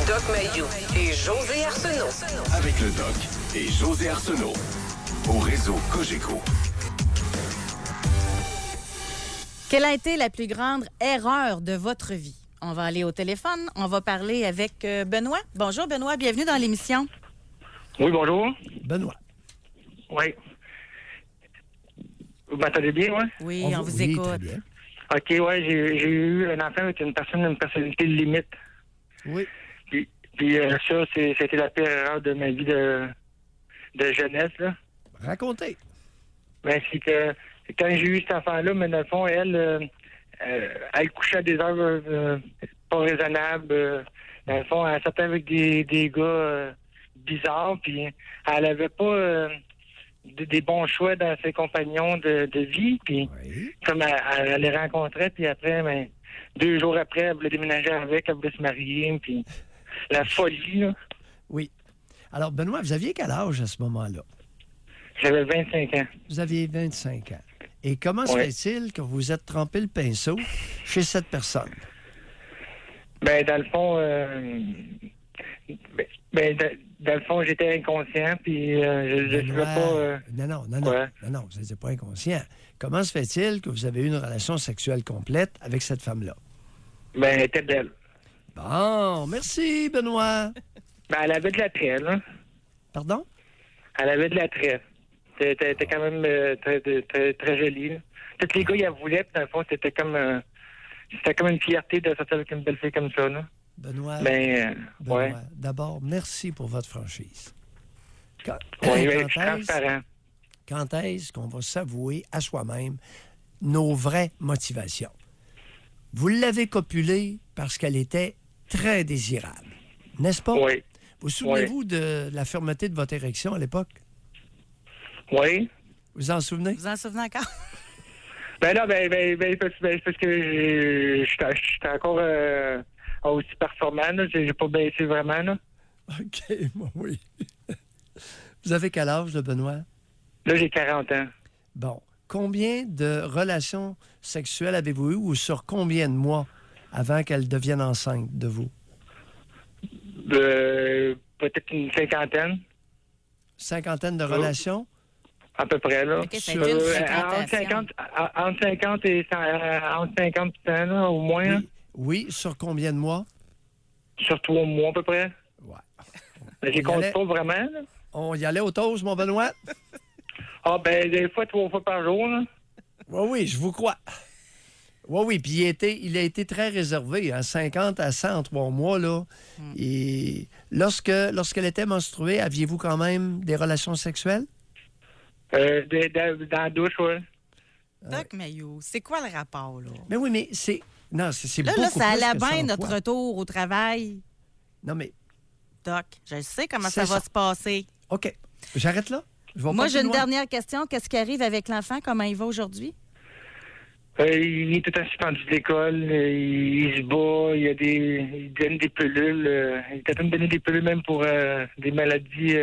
Doc Mayou et José Arsenault. Avec le Doc et José Arsenault. Au réseau Cogeco. Quelle a été la plus grande erreur de votre vie? On va aller au téléphone. On va parler avec Benoît. Bonjour, Benoît. Bienvenue dans l'émission. Oui, bonjour. Benoît. Oui. Vous m'entendez bien, oui? Oui, on vous très écoute. bien. OK, oui, j'ai eu un enfant avec une personnalité limite. Oui. Puis ça, c'était la pire erreur de ma vie de jeunesse, là. Racontez. Ben, c'est que quand j'ai eu cet enfant-là, mais dans le fond, elle couchait à des heures pas raisonnables. Dans le fond, elle sortait avec des gars bizarres, puis elle avait pas des bons choix dans ses compagnons de vie. Puis comme elle les rencontrait, puis après, ben, 2 jours après, elle voulait déménager avec, elle voulait se marier, puis la folie, là. Oui. Alors, Benoît, vous aviez quel âge à ce moment-là? J'avais 25 ans. Vous aviez 25 ans. Et comment se fait-il que vous vous êtes trempé le pinceau chez cette personne? Ben, dans le fond, dans le fond, j'étais inconscient, puis je ne savais pas... Non, vous n'étiez pas inconscient. Comment se fait-il que vous avez eu une relation sexuelle complète avec cette femme-là? Ben, elle était belle. Bon, merci, Benoît. Ben, elle avait de l'attrait, là. Pardon? Elle avait de l'attrait. Elle était quand même très jolie. Là. Tous les gars, ils la voulaient, puis dans le fond, c'était comme une fierté de sortir avec une belle fille comme ça. Là. Benoît, Ouais. d'abord, merci pour votre franchise. Oui, je suis transparent. Quand est-ce qu'on va s'avouer à soi-même nos vraies motivations? Vous l'avez copulée parce qu'elle était très désirable, n'est-ce pas? Oui. Vous souvenez-vous de la fermeté de votre érection à l'époque? Oui. Vous en souvenez? Vous en souvenez encore? Ben là, parce que j'étais encore aussi performant. Là. J'ai pas baissé vraiment. Là, OK, moi, oui. Vous avez quel âge, là, Benoît? là j'ai 40 ans. Bon. Combien de relations sexuelles avez-vous eues ou sur combien de mois avant qu'elle devienne enceinte de vous? Peut-être une cinquantaine. Cinquantaine de relations? À peu près, là. OK, ça a été une fréquentation. Entre 50 et 100, là, au moins. Là. Oui, sur combien de mois? Sur 3 mois, à peu près. Ouais. Mais j'y compte pas vraiment, là. On y allait au toast, mon Benoît? Ah, des fois, 3 fois par jour, là. Oui, je vous crois. Oui, puis il a été très réservé, hein, 50 à 100 en 3 mois, là. Et lorsqu'elle était menstruée, aviez-vous quand même des relations sexuelles? Dans la douche, oui. Doc Mayou, c'est quoi le rapport, là? Mais oui, mais c'est... Non, c'est Là, beaucoup ça plus allait que bien, 100 notre fois. retour au travail. Non, mais... Doc, je sais comment C'est ça va ça. se passer. OK. J'arrête là. Je vais Moi, pas j'ai plus une loin. dernière question. Qu'est-ce qui arrive avec l'enfant? Comment il va aujourd'hui? Il est tout le temps suspendu de l'école. Il se bat. Il donne des pilules. Il est en train de donner des pilules même pour des maladies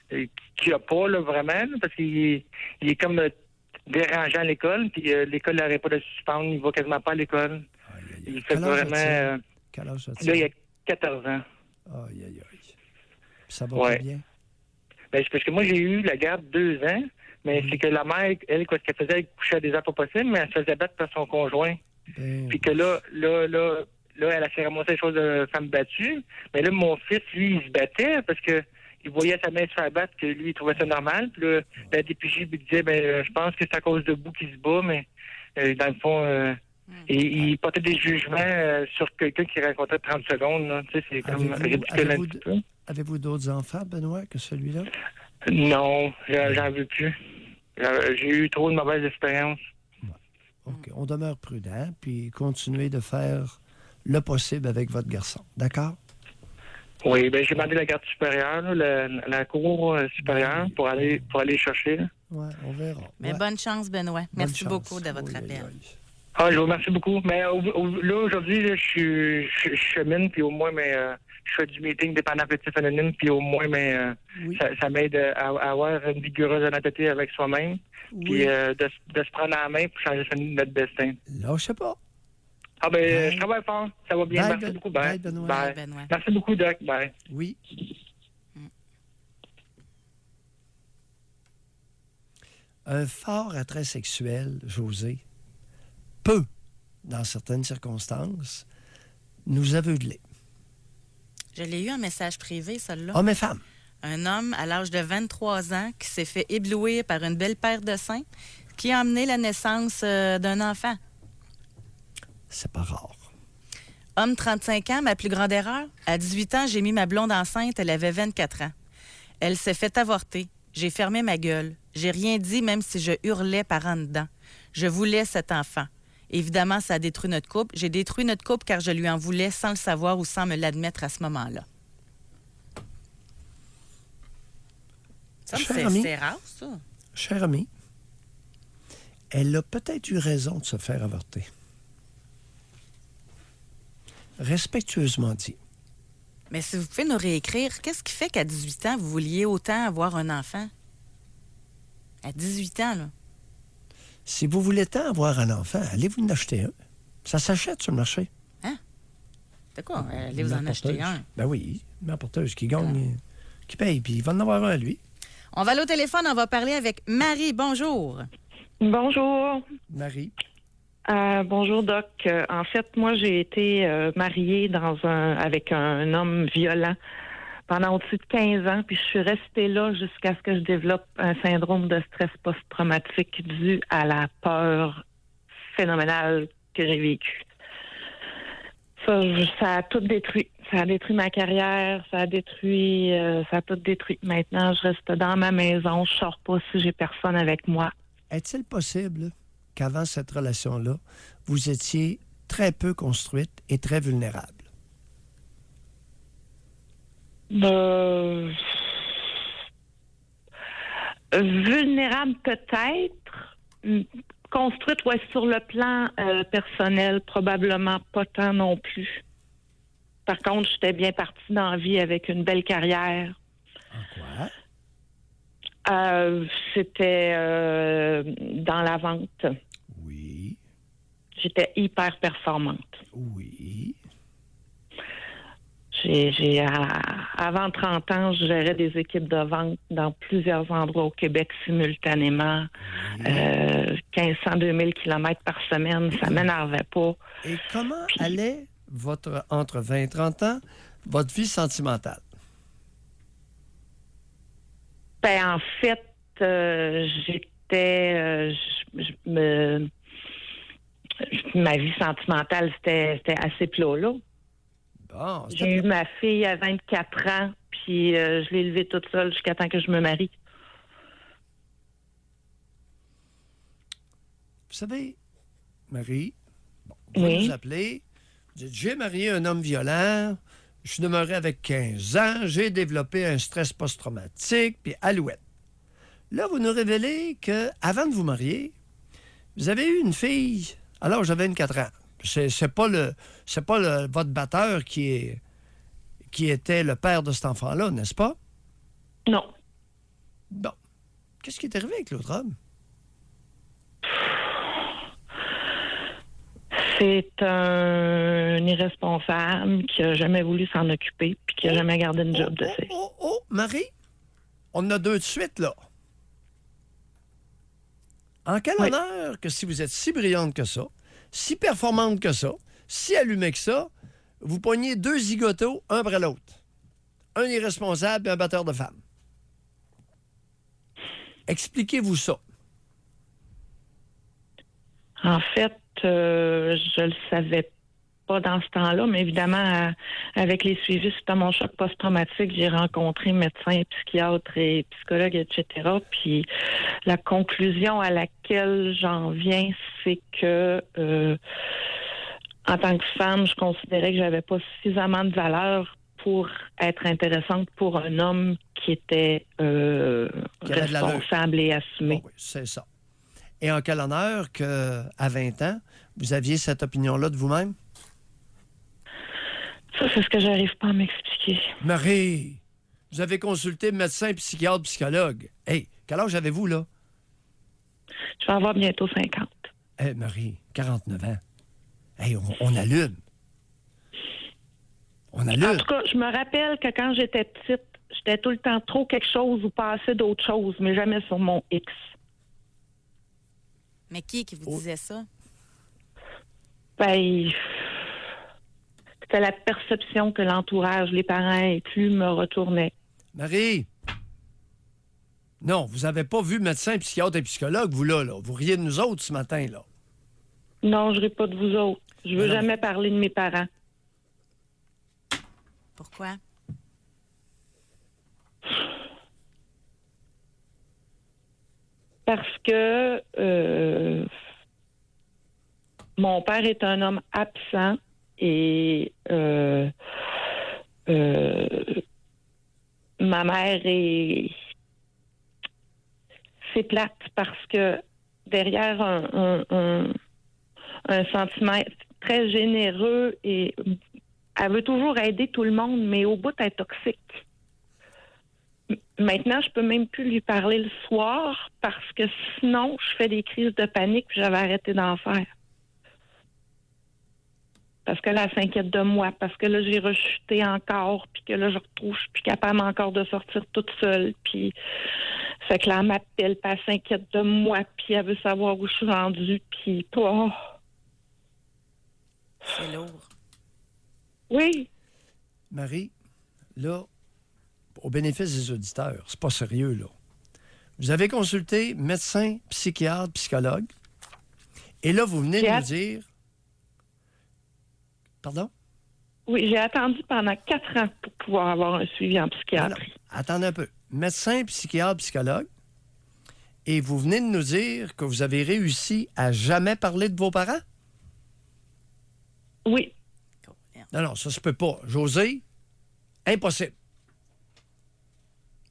qu'il n'a pas, là, vraiment. Là, parce qu'il est comme dérangeant à l'école. Puis l'école n'arrête pas de le suspendre. Il va quasiment pas à l'école. Aïe, aïe, aïe. Il fait Quel âge vraiment... a-t-il? Quel âge a-t-il? là, il a 14 ans. Aïe, aïe, aïe. Puis ça va Ouais. pas bien? Ben, c'est parce que moi, j'ai eu la garde 2 ans, mais c'est que la mère, elle, quoi, ce qu'elle faisait, elle couchait à des heures pas possibles, mais elle se faisait battre par son conjoint. Ben, Puis que là, elle a fait ramasser les choses de femme battue. Mais là, mon fils, lui, il se battait parce que il voyait sa mère se faire battre, que lui, il trouvait ça normal. Puis là, la DPJ lui disait, je pense que c'est à cause de Bou qu'il se bat, mais dans le fond, il portait des jugements sur quelqu'un qui rencontrait 30 secondes. Là. Tu sais, c'est comme ridicule un petit peu. avez-vous d'autres enfants, Benoît, que celui-là? Non, j'en veux plus. J'ai eu trop de mauvaises expériences. OK. On demeure prudent, puis continuez de faire le possible avec votre garçon. D'accord? Oui, j'ai demandé la garde supérieure, là, la cour supérieure, pour aller chercher. Là. Oui, on verra. Mais Ouais. bonne chance, Benoît. Bonne Merci chance. beaucoup de votre Oui, appel. aïe, aïe. Ah, je vous remercie beaucoup. Mais là, aujourd'hui, là, je chemine, puis au moins, je fais du meeting dépendant petit anonyme, puis au moins, Oui. ça m'aide à avoir une vigoureuse honnêteté avec soi-même, puis de se prendre en main pour changer notre destin. Lâchez pas. Ah, Bye. je travaille fort. Ça va bien. Bye, Merci beaucoup. bye, Benoît. Bye, Benoît. Merci beaucoup, Doc. Bye. Oui. Un fort attrait sexuel, José, peut, dans certaines circonstances, nous aveugler. Je l'ai eu en message privé, celle-là. Hommes et femmes. Un homme à l'âge de 23 ans qui s'est fait éblouir par une belle paire de seins qui a amené la naissance d'un enfant. C'est pas rare. Homme 35 ans, ma plus grande erreur. À 18 ans, j'ai mis ma blonde enceinte, elle avait 24 ans. Elle s'est fait avorter. J'ai fermé ma gueule. J'ai rien dit, même si je hurlais par en dedans. Je voulais cet enfant. Évidemment, ça a détruit notre couple. J'ai détruit notre couple car je lui en voulais sans le savoir ou sans me l'admettre à ce moment-là. Ça, Cher ami. c'est rare, ça. Cher ami, elle a peut-être eu raison de se faire avorter. Respectueusement dit. Mais si vous pouvez nous réécrire, qu'est-ce qui fait qu'à 18 ans, vous vouliez autant avoir un enfant? À 18 ans, là. Si vous voulez tant avoir un enfant, allez-vous en acheter un. Ça s'achète sur le marché. C'est quoi? Allez vous en acheter un. Ben oui, ma porteuse qui gagne, qui paye, puis il va en avoir un, lui. On va aller au téléphone, on va parler avec Marie. Bonjour. Bonjour. Marie. Bonjour, Doc. En fait, moi, j'ai été mariée avec un homme violent pendant au-dessus de 15 ans, puis je suis restée là jusqu'à ce que je développe un syndrome de stress post-traumatique dû à la peur phénoménale que j'ai vécue. Ça a tout détruit. Ça a détruit ma carrière, ça a tout détruit. Maintenant, je reste dans ma maison, je sors pas si j'ai personne avec moi. Est-il possible qu'avant cette relation-là, vous étiez très peu construite et très vulnérable? Vulnérable peut-être. Construite, ouais, sur le plan personnel, probablement pas tant non plus. Par contre, j'étais bien partie dans la vie avec une belle carrière. En quoi? C'était dans la vente. Oui. J'étais hyper performante. Oui. Avant 30 ans, je gérais des équipes de vente dans plusieurs endroits au Québec simultanément. 1500, 2000 kilomètres par semaine, ça m'énervait pas. Et comment allait entre 20 et 30 ans, votre vie sentimentale? Ben, en fait, ma vie sentimentale, c'était assez plat, là. Bon, J'ai eu ma fille à 24 ans, puis je l'ai élevée toute seule jusqu'à temps que je me marie. Vous savez, Marie, vous Oui. nous appelez, vous dites, j'ai marié un homme violent, je suis demeuré avec 15 ans, j'ai développé un stress post-traumatique, puis alouette. Là, vous nous révélez qu'avant de vous marier, vous avez eu une fille à l'âge de 24 ans. C'est pas votre batteur qui était le père de cet enfant-là, n'est-ce pas? Non. Bon. Qu'est-ce qui est arrivé avec l'autre homme? C'est un irresponsable qui a jamais voulu s'en occuper puis qui a jamais gardé une job de ses. Marie, on en a deux de suite, là. En quel honneur que si vous êtes si brillante que ça, si performante que ça, si allumée que ça, vous pognez deux zigotos, un après l'autre. Un irresponsable et un batteur de femmes. Expliquez-vous ça. En fait, je le savais pas dans ce temps-là, mais évidemment, avec les suivis suite à mon choc post-traumatique, j'ai rencontré médecins, psychiatres et psychologues, etc. Puis la conclusion à laquelle j'en viens, c'est que en tant que femme, je considérais que j'avais pas suffisamment de valeur pour être intéressante pour un homme qui était responsable et assumé. Oh oui, c'est ça. Et en quel honneur qu'à 20 ans, vous aviez cette opinion-là de vous-même? Ça, c'est ce que j'arrive pas à m'expliquer. Marie, vous avez consulté médecin, psychiatre, psychologue. Hey, quel âge avez-vous, là? Je vais avoir bientôt 50. Hey, Marie, 49 ans. Hey, on allume. On allume. En tout cas, je me rappelle que quand j'étais petite, j'étais tout le temps trop quelque chose ou passé d'autre chose, mais jamais sur mon X. Mais qui vous disait ça? Ben, c'était la perception que l'entourage, les parents inclus, me retournaient. Marie! Non, vous n'avez pas vu médecin, psychiatre et psychologue, vous là. Vous riez de nous autres ce matin, là. Non, je ris pas de vous autres. Je veux Non, jamais parler de mes parents. Pourquoi? Parce que mon père est un homme absent et ma mère est... C'est plate parce que derrière un sentiment très généreux et elle veut toujours aider tout le monde, mais au bout, elle est toxique. Maintenant, je peux même plus lui parler le soir parce que sinon, je fais des crises de panique puis j'avais arrêté d'en faire. Parce que là, elle s'inquiète de moi, parce que là, j'ai rechuté encore, puis que là, je retrouve, je suis plus capable encore de sortir toute seule, puis fait que là, elle m'appelle, puis elle s'inquiète de moi, puis elle veut savoir où je suis rendue, puis oh. C'est lourd. Oui. Marie, là, au bénéfice des auditeurs, c'est pas sérieux, là. Vous avez consulté médecin, psychiatre, psychologue, et là, vous venez de nous dire... Pardon? Oui, j'ai attendu pendant 4 ans pour pouvoir avoir un suivi en psychiatrie. Non, attendez un peu. Médecin, psychiatre, psychologue, et vous venez de nous dire que vous avez réussi à jamais parler de vos parents? Oui. Non, ça se peut pas. José, impossible.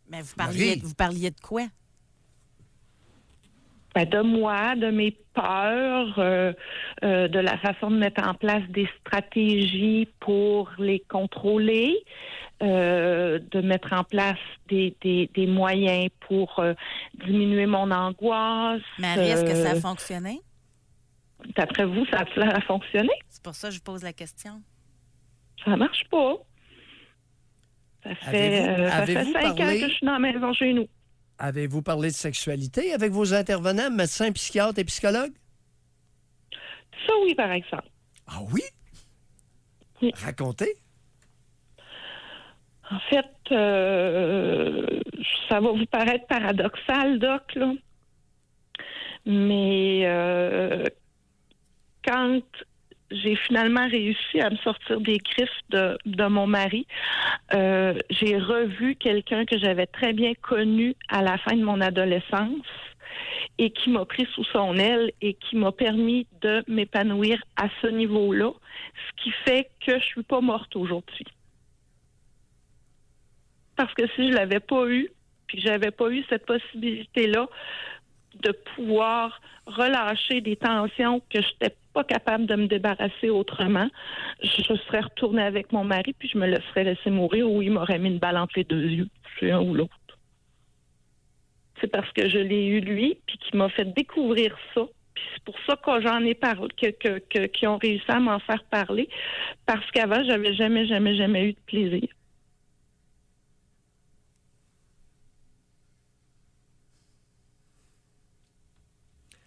Mais vous Marie. parliez de quoi? Ben, de moi, de mes peurs, de la façon de mettre en place des stratégies pour les contrôler, de mettre en place des moyens pour diminuer mon angoisse. Marie, est-ce que ça a fonctionné? D'après vous, ça a l'air à fonctionner? C'est pour ça que je pose la question. Ça marche pas. Ça fait 5 ans que je suis dans la maison chez nous. Avez-vous parlé de sexualité avec vos intervenants, médecins, psychiatres et psychologues? Ça, oui, par exemple. Ah oui? Oui. Racontez. En fait, ça va vous paraître paradoxal, Doc, là. Mais quand j'ai finalement réussi à me sortir des griffes de mon mari, j'ai revu quelqu'un que j'avais très bien connu à la fin de mon adolescence et qui m'a pris sous son aile et qui m'a permis de m'épanouir à ce niveau-là, ce qui fait que je suis pas morte aujourd'hui. Parce que si je l'avais pas eu, puis que j'avais pas eu cette possibilité-là de pouvoir relâcher des tensions que je n'étais pas capable de me débarrasser autrement, je serais retournée avec mon mari puis je me serais laissé mourir ou il m'aurait mis une balle entre les 2 yeux, c'est un ou l'autre. C'est parce que je l'ai eu lui puis qu'il m'a fait découvrir ça. Puis c'est pour ça que j'en ai parlé, qu'ils ont réussi à m'en faire parler, parce qu'avant, j'avais jamais eu de plaisir.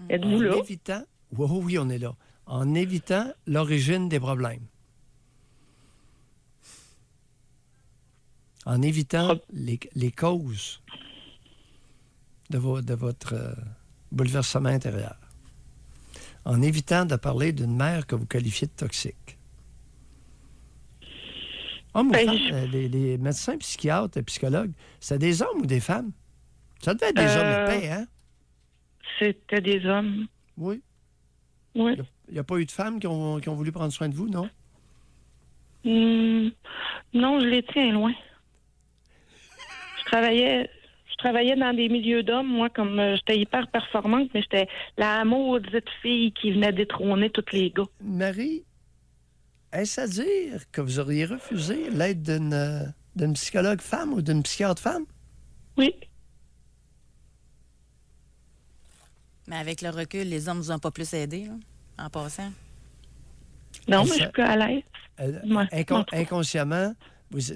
Êtes-vous là? Évitant, oui, on est là. En évitant l'origine des problèmes. En évitant les causes de votre bouleversement intérieur. En évitant de parler d'une mère que vous qualifiez de toxique. Hommes ou femmes, les médecins, psychiatres et psychologues, c'est des hommes ou des femmes? Ça devait être des hommes épais, hein? C'était des hommes. Oui. Oui. Il n'y a pas eu de femmes qui ont voulu prendre soin de vous, non? Non, je les tiens loin. Je travaillais dans des milieux d'hommes, moi, comme j'étais hyper performante, mais j'étais la maudite fille qui venait détrôner tous les gars. Marie, est-ce à dire que vous auriez refusé l'aide d'une psychologue femme ou d'une psychiatre femme? Oui. Mais avec le recul, les hommes ne vous ont pas plus aidé, là, en passant? Non, mais je suis plus à l'aise. Inconsciemment,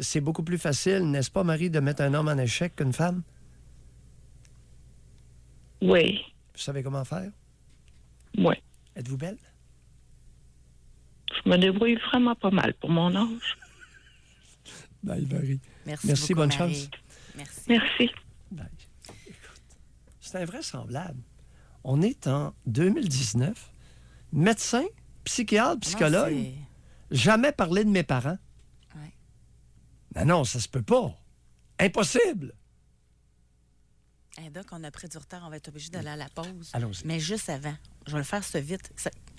c'est beaucoup plus facile, n'est-ce pas, Marie, de mettre un homme en échec qu'une femme? Oui. Vous savez comment faire? Oui. Êtes-vous belle? Je me débrouille vraiment pas mal pour mon âge. Bye, Marie. Merci beaucoup, bonne Marie. chance. Merci. Bye. Écoute, c'est invraisemblable. On est en 2019. Médecin, psychiatre, psychologue. Non, jamais parlé de mes parents. Ouais. Non, ça se peut pas. Impossible. Hey, Doc, on a pris du retard. On va être obligé d'aller à la pause. Allons-y. Mais juste avant, je vais le faire ça vite.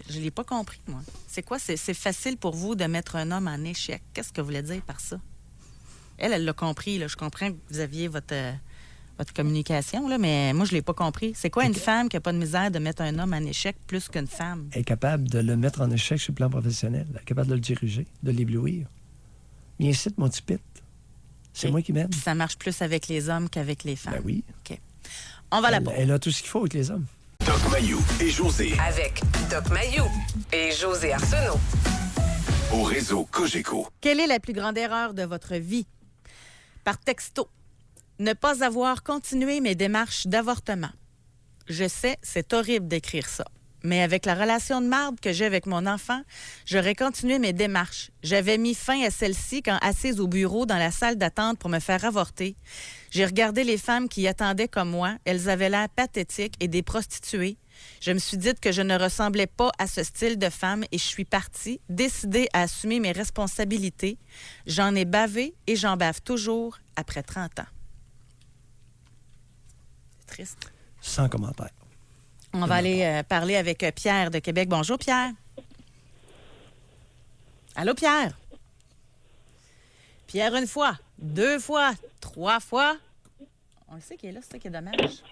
Je ne l'ai pas compris, moi. C'est quoi? C'est facile pour vous de mettre un homme en échec. Qu'est-ce que vous voulez dire par ça? Elle l'a compris. Là. Je comprends que vous aviez votre communication, là, mais moi, je ne l'ai pas compris. C'est quoi une femme qui n'a pas de misère de mettre un homme en échec plus qu'une femme? Elle est capable de le mettre en échec sur le plan professionnel. Elle est capable de le diriger, de l'éblouir. Viens ici, mon petit pit. C'est moi qui m'aide. Ça marche plus avec les hommes qu'avec les femmes. Ben oui. OK. On va à la pause. Elle a tout ce qu'il faut avec les hommes. Doc Mayou et José. Avec Doc Mayou et José Arsenault. Au réseau Cogeco. Quelle est la plus grande erreur de votre vie? Par texto. Ne pas avoir continué mes démarches d'avortement. Je sais, c'est horrible d'écrire ça. Mais avec la relation de marde que j'ai avec mon enfant, j'aurais continué mes démarches. J'avais mis fin à celle-ci quand assise au bureau dans la salle d'attente pour me faire avorter. J'ai regardé les femmes qui y attendaient comme moi. Elles avaient l'air pathétiques et des prostituées. Je me suis dit que je ne ressemblais pas à ce style de femme et je suis partie, décidée à assumer mes responsabilités. J'en ai bavé et j'en bave toujours après 30 ans. C'est triste. Sans commentaire. On va aller parler avec Pierre de Québec. Bonjour, Pierre. Allô, Pierre? Pierre, une fois, 2 fois, 3 fois. On le sait qu'il est là, c'est ça qui est dommage.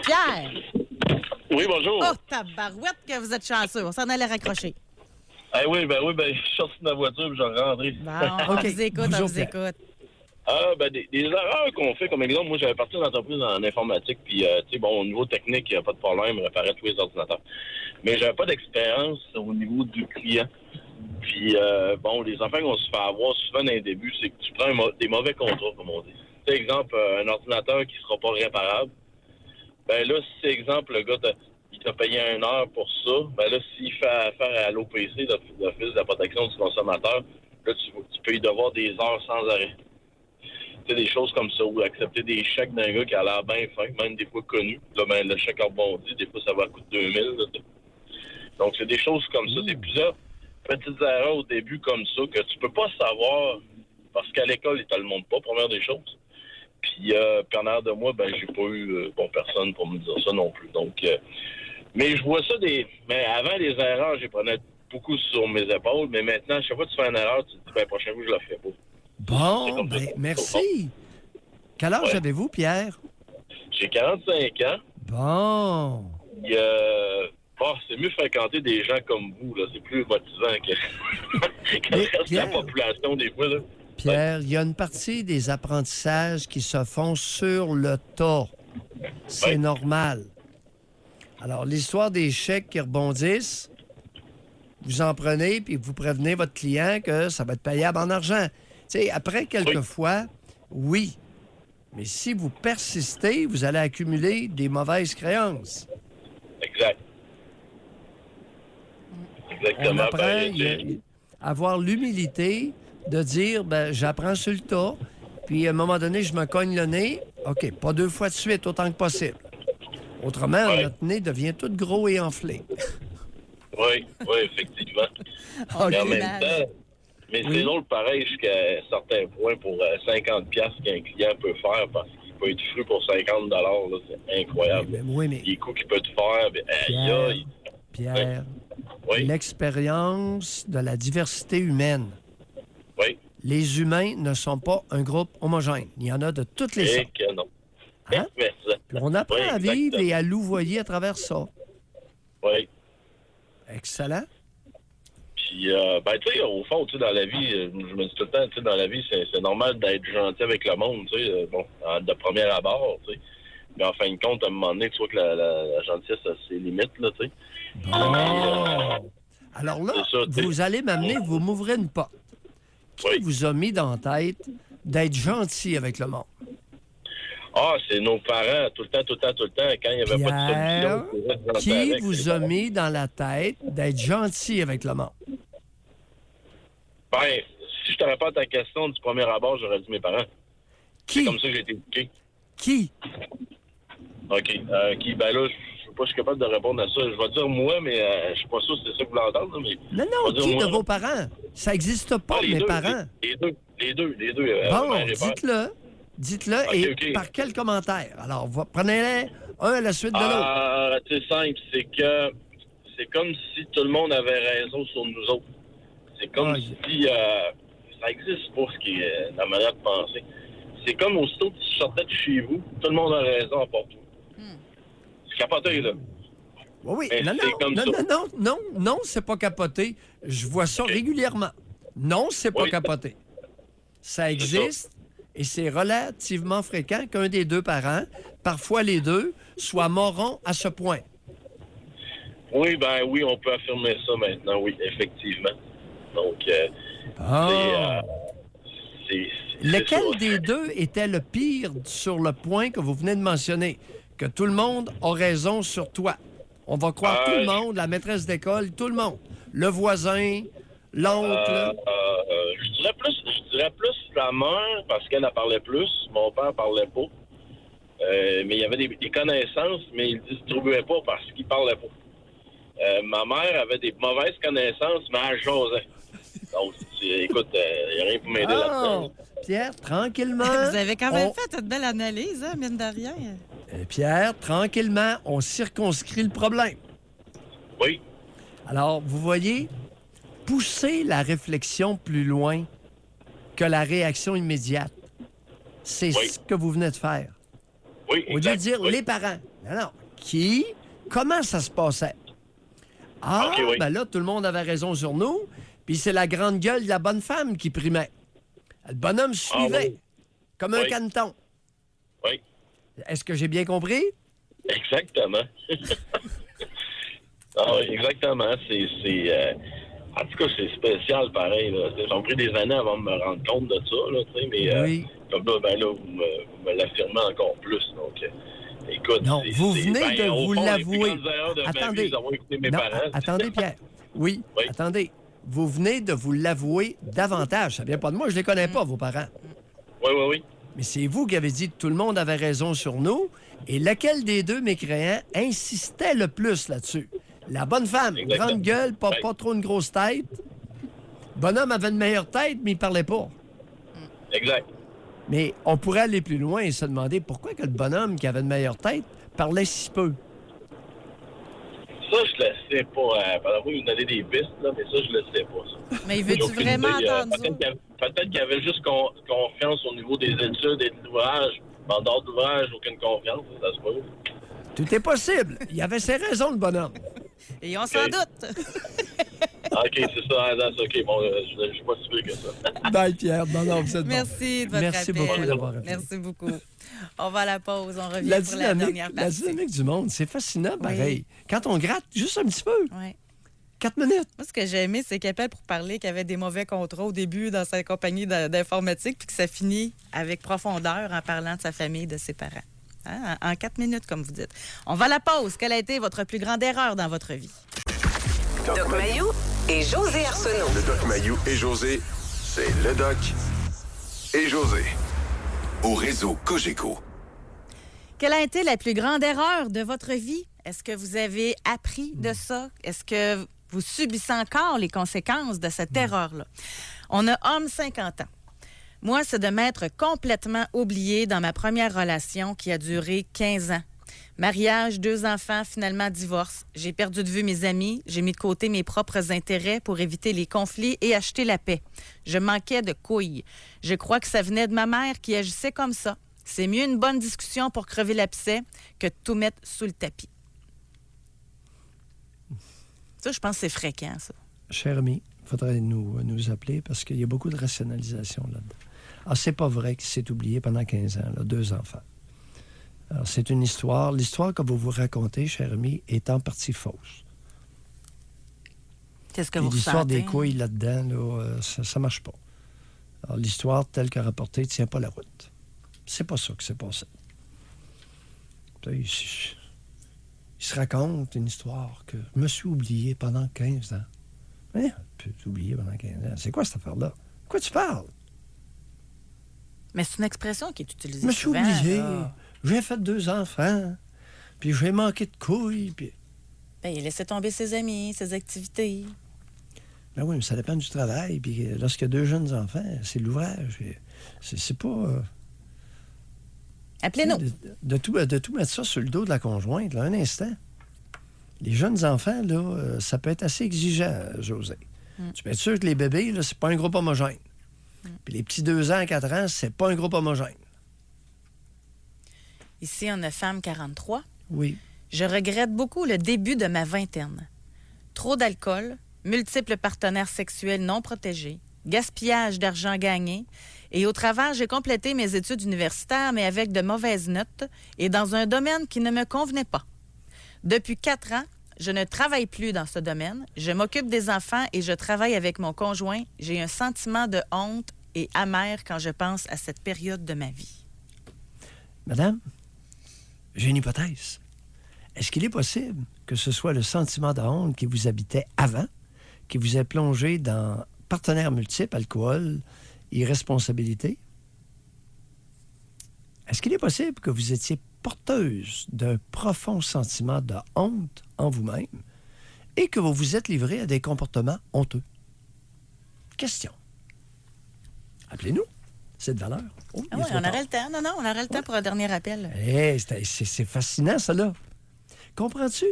Pierre! Oui, bonjour. Oh, tabarouette que vous êtes chanceux. On s'en allait raccrocher. Oui, je suis sorti de ma voiture et je suis rentré. Bon, on OK. vous écoute, Bonjour, on vous écoute. Des erreurs qu'on fait, comme exemple, moi, j'avais parti d'une entreprise en informatique, puis, au niveau technique, il n'y a pas de problème, je réparais tous les ordinateurs. Mais j'avais pas d'expérience au niveau du client. Puis, les enfants qu'on se fait avoir souvent dans les débuts, c'est que tu prends des mauvais contrats, comme on dit. Tu sais, exemple, un ordinateur qui sera pas réparable. Ben là, si c'est exemple, le gars, il t'a payé 1 heure pour ça, ben là, s'il fait affaire à l'OPC, l'Office de la protection du consommateur, là, tu peux y devoir des heures sans arrêt. Tu sais, des choses comme ça, ou accepter des chèques d'un gars qui a l'air bien fin, même des fois connu. Là, ben, le chèque rebondit, des fois, ça va coûter 2000. Là. Donc, c'est des choses comme ça. C'est plusieurs petites erreurs au début comme ça que tu peux pas savoir parce qu'à l'école, ils te le montrent pas, première des choses. Puis, en arrière de moi, ben, j'ai pas eu personne pour me dire ça non plus. Donc, mais je vois ça mais avant, les erreurs, j'ai prenais beaucoup sur mes épaules. Mais maintenant, chaque fois que tu fais une erreur, tu te dis, ben, prochain coup, je la fais pas. Bon, ben, merci. Quel âge avez-vous, Pierre? J'ai 45 ans. Bon. C'est mieux fréquenter des gens comme vous, là. C'est plus motivant que le reste de la population, des fois, là. Pierre, il y a une partie des apprentissages qui se font sur le tas. C'est normal. Alors, l'histoire des chèques qui rebondissent, vous en prenez puis vous prévenez votre client que ça va être payable en argent. Tu sais, après quelques fois, oui. Mais si vous persistez, vous allez accumuler des mauvaises créances. Exact. Exactement. On apprend à avoir l'humilité de dire, ben, j'apprends sur le tas, puis à un moment donné, je me cogne le nez. OK, pas 2 fois de suite, autant que possible. Autrement, notre nez devient tout gros et enflé. Oui, effectivement. Mais en même temps, c'est drôle pareil jusqu'à un certain point pour 50$ qu'un client peut faire parce qu'il peut être fru pour 50$. Là, c'est incroyable. Mais les coups qu'il peut te faire. Pierre, l'expérience de la diversité humaine. Oui. Les humains ne sont pas un groupe homogène. Il y en a de toutes les sortes. Que non. Hein? Puis on apprend à vivre et à louvoyer à travers ça. Oui. Excellent. Puis, tu sais, au fond, tu sais, dans la vie, je me dis tout le temps, tu sais, dans la vie, c'est normal d'être gentil avec le monde, tu sais, de premier abord, tu sais. Mais en fin de compte, à un moment donné, tu vois que la gentillesse a ses limites, là, tu sais. Bon. Alors là, vous allez m'amener, vous m'ouvrez une porte. Qui vous a mis dans la tête d'être gentil avec le monde? Ah, c'est nos parents, tout le temps. Quand il n'y avait pas de solution, qui vous a mis dans la tête d'être gentil avec le monde? Ben, si je te réponds à ta question du premier abord, j'aurais dit mes parents. Qui? C'est comme ça que j'ai été éduqué. Qui? OK. Qui? Ben là, je sais pas, je suis capable de répondre à ça. Je vais dire moi, mais je suis pas sûr que c'est ça que vous voulez entendre. Mais non, qui de vos parents? Ça n'existe pas, mes parents. Les deux. Bon, dites-le, et par quel commentaire? Alors, prenez-les un à la suite de l'autre. C'est simple, c'est que c'est comme si tout le monde avait raison sur nous autres. C'est comme si ça existe pas, ce qui est la manière de penser. C'est comme aussitôt que tu sortais de chez vous, tout le monde a raison à part toi. C'est capoté, là. Oui, non, c'est pas capoté. Je vois ça régulièrement. Non, c'est pas capoté. Ça existe et c'est relativement fréquent qu'un des deux parents, parfois les deux, soit moron à ce point. Oui, on peut affirmer ça maintenant, oui, effectivement. Donc, lequel des deux était le pire sur le point que vous venez de mentionner? Que tout le monde a raison sur toi. On va croire tout le monde, la maîtresse d'école, tout le monde. Le voisin, l'oncle. Je dirais plus la mère, parce qu'elle en parlait plus. Mon père parlait pas. Mais il y avait des connaissances, mais il ne distribuait pas parce qu'il parlait pas. Ma mère avait des mauvaises connaissances, mais elle jasait. Donc, écoute, il n'y a rien pour m'aider là-dedans. Pierre, tranquillement. Vous avez quand même fait une belle analyse, hein, mine de rien. Pierre, tranquillement, on circonscrit le problème. Oui. Alors, vous voyez, pousser la réflexion plus loin que la réaction immédiate, c'est ce que vous venez de faire. Oui, au lieu de dire les parents. Non. Qui? Comment ça se passait? Ben là, tout le monde avait raison sur nous, puis c'est la grande gueule de la bonne femme qui primait. Le bonhomme suivait, comme un caneton. Oui. Est-ce que j'ai bien compris? Exactement. Exactement. En tout cas, c'est spécial, pareil. Là. Ça m'a pris des années avant de me rendre compte de ça, là, mais comme là, vous me l'affirmez encore plus. Donc, écoute, non, vous venez de vous l'avouer. Attendez, Pierre. Oui, attendez. Vous venez de vous l'avouer davantage. Ça vient pas de moi, je les connais pas, vos parents. Oui. Mais c'est vous qui avez dit que tout le monde avait raison sur nous. Et lequel des deux mécréants insistait le plus là-dessus? La bonne femme, grande gueule, pas trop une grosse tête. Bonhomme avait une meilleure tête, mais il parlait pas. Exact. Mais on pourrait aller plus loin et se demander pourquoi que le bonhomme qui avait une meilleure tête parlait si peu. Ça, je le sais pas. Pendant vous donnez des pistes, là, mais ça, je le sais pas. Ça. Mais il veut-tu vraiment entendre ça? Peut-être qu'il y avait juste confiance au niveau des études et de l'ouvrage. Mais en dehors de l'ouvrage, aucune confiance, ça se peut. Tout est possible. Il avait ses raisons, le bonhomme. Et on s'en doute. OK, c'est ça. OK, bon, je ne suis pas si sûr que ça. Bye, Pierre. Non, vous êtes Merci de votre appel. Beaucoup d'avoir appelé. Merci beaucoup. On va à la pause. On revient pour la dernière partie. La dynamique du monde, c'est fascinant, pareil. Quand on gratte juste un petit peu. Oui. 4 minutes. Moi, ce que j'ai aimé, c'est qu'il appelle pour parler qu'il avait des mauvais contrats au début dans sa compagnie d'informatique, puis que ça finit avec profondeur en parlant de sa famille, de ses parents. Hein? En 4 minutes, comme vous dites. On va à la pause. Quelle a été votre plus grande erreur dans votre vie? Doc Mayou et José Arsenault. Le Doc Mayou et José, c'est le Doc et José. Au réseau Cogeco. Quelle a été la plus grande erreur de votre vie? Est-ce que vous avez appris de ça? Est-ce que vous subissez encore les conséquences de cette erreur-là? On a homme 50 ans. Moi, c'est de m'être complètement oubliée dans ma première relation qui a duré 15 ans. Mariage, 2 enfants, finalement divorce. J'ai perdu de vue mes amis. J'ai mis de côté mes propres intérêts pour éviter les conflits et acheter la paix. Je manquais de couilles. Je crois que ça venait de ma mère qui agissait comme ça. C'est mieux une bonne discussion pour crever l'abcès que de tout mettre sous le tapis. Ça, je pense que c'est fréquent, ça. Cher ami, il faudrait nous appeler parce qu'il y a beaucoup de rationalisation là-dedans. Alors, c'est pas vrai qu'il s'est oublié pendant 15 ans, là, 2 enfants. Alors, c'est une histoire. L'histoire que vous vous racontez, cher ami, est en partie fausse. Qu'est-ce que vous ressentez? L'histoire des couilles là-dedans, là, ça marche pas. Alors, l'histoire telle que rapportée ne tient pas la route. C'est pas ça que c'est passé. Il se raconte une histoire que je me suis oublié pendant 15 ans. Hein? Tu t'es oublié pendant 15 ans. C'est quoi cette affaire-là? De quoi tu parles? Mais c'est une expression qui est utilisée souvent. Je me suis oublié. Là. J'ai fait 2 enfants. Puis j'ai manqué de couilles. Puis... Ben, il a laissé tomber ses amis, ses activités. Ben oui, mais ça dépend du travail. Puis lorsqu'il y a 2 jeunes enfants, c'est l'ouvrage. C'est pas... Appelez-nous. De tout mettre ça sur le dos de la conjointe, là, un instant. Les jeunes enfants, là, ça peut être assez exigeant, José. Tu peux être sûr que les bébés, là, c'est pas un groupe homogène. Puis les petits 2 ans à 4 ans, c'est pas un groupe homogène. Ici, on a femme 43. Oui. Je regrette beaucoup le début de ma vingtaine. Trop d'alcool, multiples partenaires sexuels non protégés, gaspillage d'argent gagné. Et au travers, j'ai complété mes études universitaires, mais avec de mauvaises notes et dans un domaine qui ne me convenait pas. Depuis 4 ans, je ne travaille plus dans ce domaine. Je m'occupe des enfants et je travaille avec mon conjoint. J'ai un sentiment de honte et amer quand je pense à cette période de ma vie. Madame, j'ai une hypothèse. Est-ce qu'il est possible que ce soit le sentiment de honte qui vous habitait avant, qui vous ait plongé dans partenaires multiples, alcool, irresponsabilité? Est-ce qu'il est possible que vous étiez porteuse d'un profond sentiment de honte en vous-même et que vous vous êtes livré à des comportements honteux? Question. Appelez-nous. C'est de valeur. Oh, Ah oui, on aurait le temps. Non, on aurait le temps pour un dernier appel. C'est fascinant, ça, là. Comprends-tu?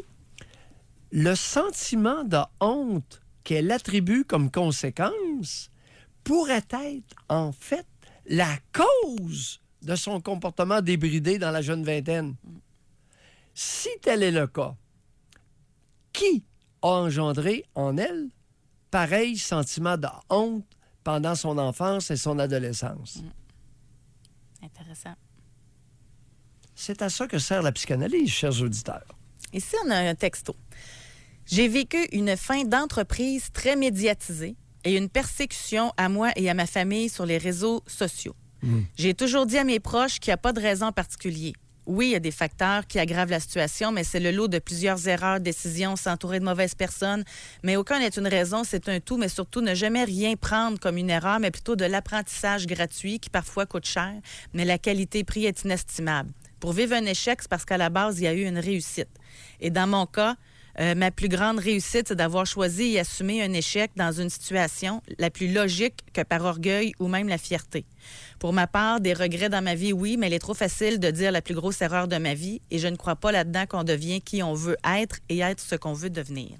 Le sentiment de honte qu'elle attribue comme conséquence pourrait être, en fait, la cause de son comportement débridé dans la jeune vingtaine. Si tel est le cas, qui a engendré en elle pareil sentiment de honte pendant son enfance et son adolescence? Intéressant. C'est à ça que sert la psychanalyse, chers auditeurs. Ici, on a un texto. J'ai vécu une fin d'entreprise très médiatisée et une persécution à moi et à ma famille sur les réseaux sociaux. J'ai toujours dit à mes proches qu'il n'y a pas de raison particulière. Oui, il y a des facteurs qui aggravent la situation, mais c'est le lot de plusieurs erreurs, décisions, s'entourer de mauvaises personnes. Mais aucun n'est une raison, c'est un tout, mais surtout ne jamais rien prendre comme une erreur, mais plutôt de l'apprentissage gratuit qui parfois coûte cher, mais la qualité-prix est inestimable. Pour vivre un échec, c'est parce qu'à la base, il y a eu une réussite. Et dans mon cas, ma plus grande réussite, c'est d'avoir choisi et assumé un échec dans une situation la plus logique que par orgueil ou même la fierté. Pour ma part, des regrets dans ma vie, oui, mais il est trop facile de dire la plus grosse erreur de ma vie et je ne crois pas là-dedans qu'on devient qui on veut être et être ce qu'on veut devenir.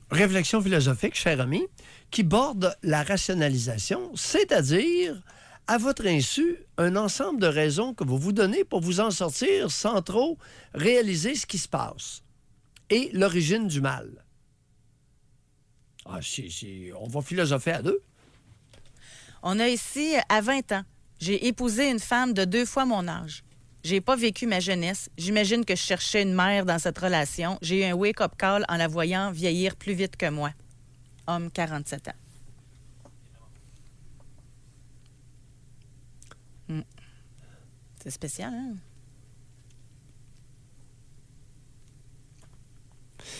Réflexion philosophique, cher ami, qui borde la rationalisation, c'est-à-dire, à votre insu, un ensemble de raisons que vous vous donnez pour vous en sortir sans trop réaliser ce qui se passe et l'origine du mal. Ah, on va philosopher à deux. On a ici, à 20 ans, j'ai épousé une femme de 2 fois mon âge. J'ai pas vécu ma jeunesse. J'imagine que je cherchais une mère dans cette relation. J'ai eu un wake-up call en la voyant vieillir plus vite que moi. Homme, 47 ans. C'est spécial, hein?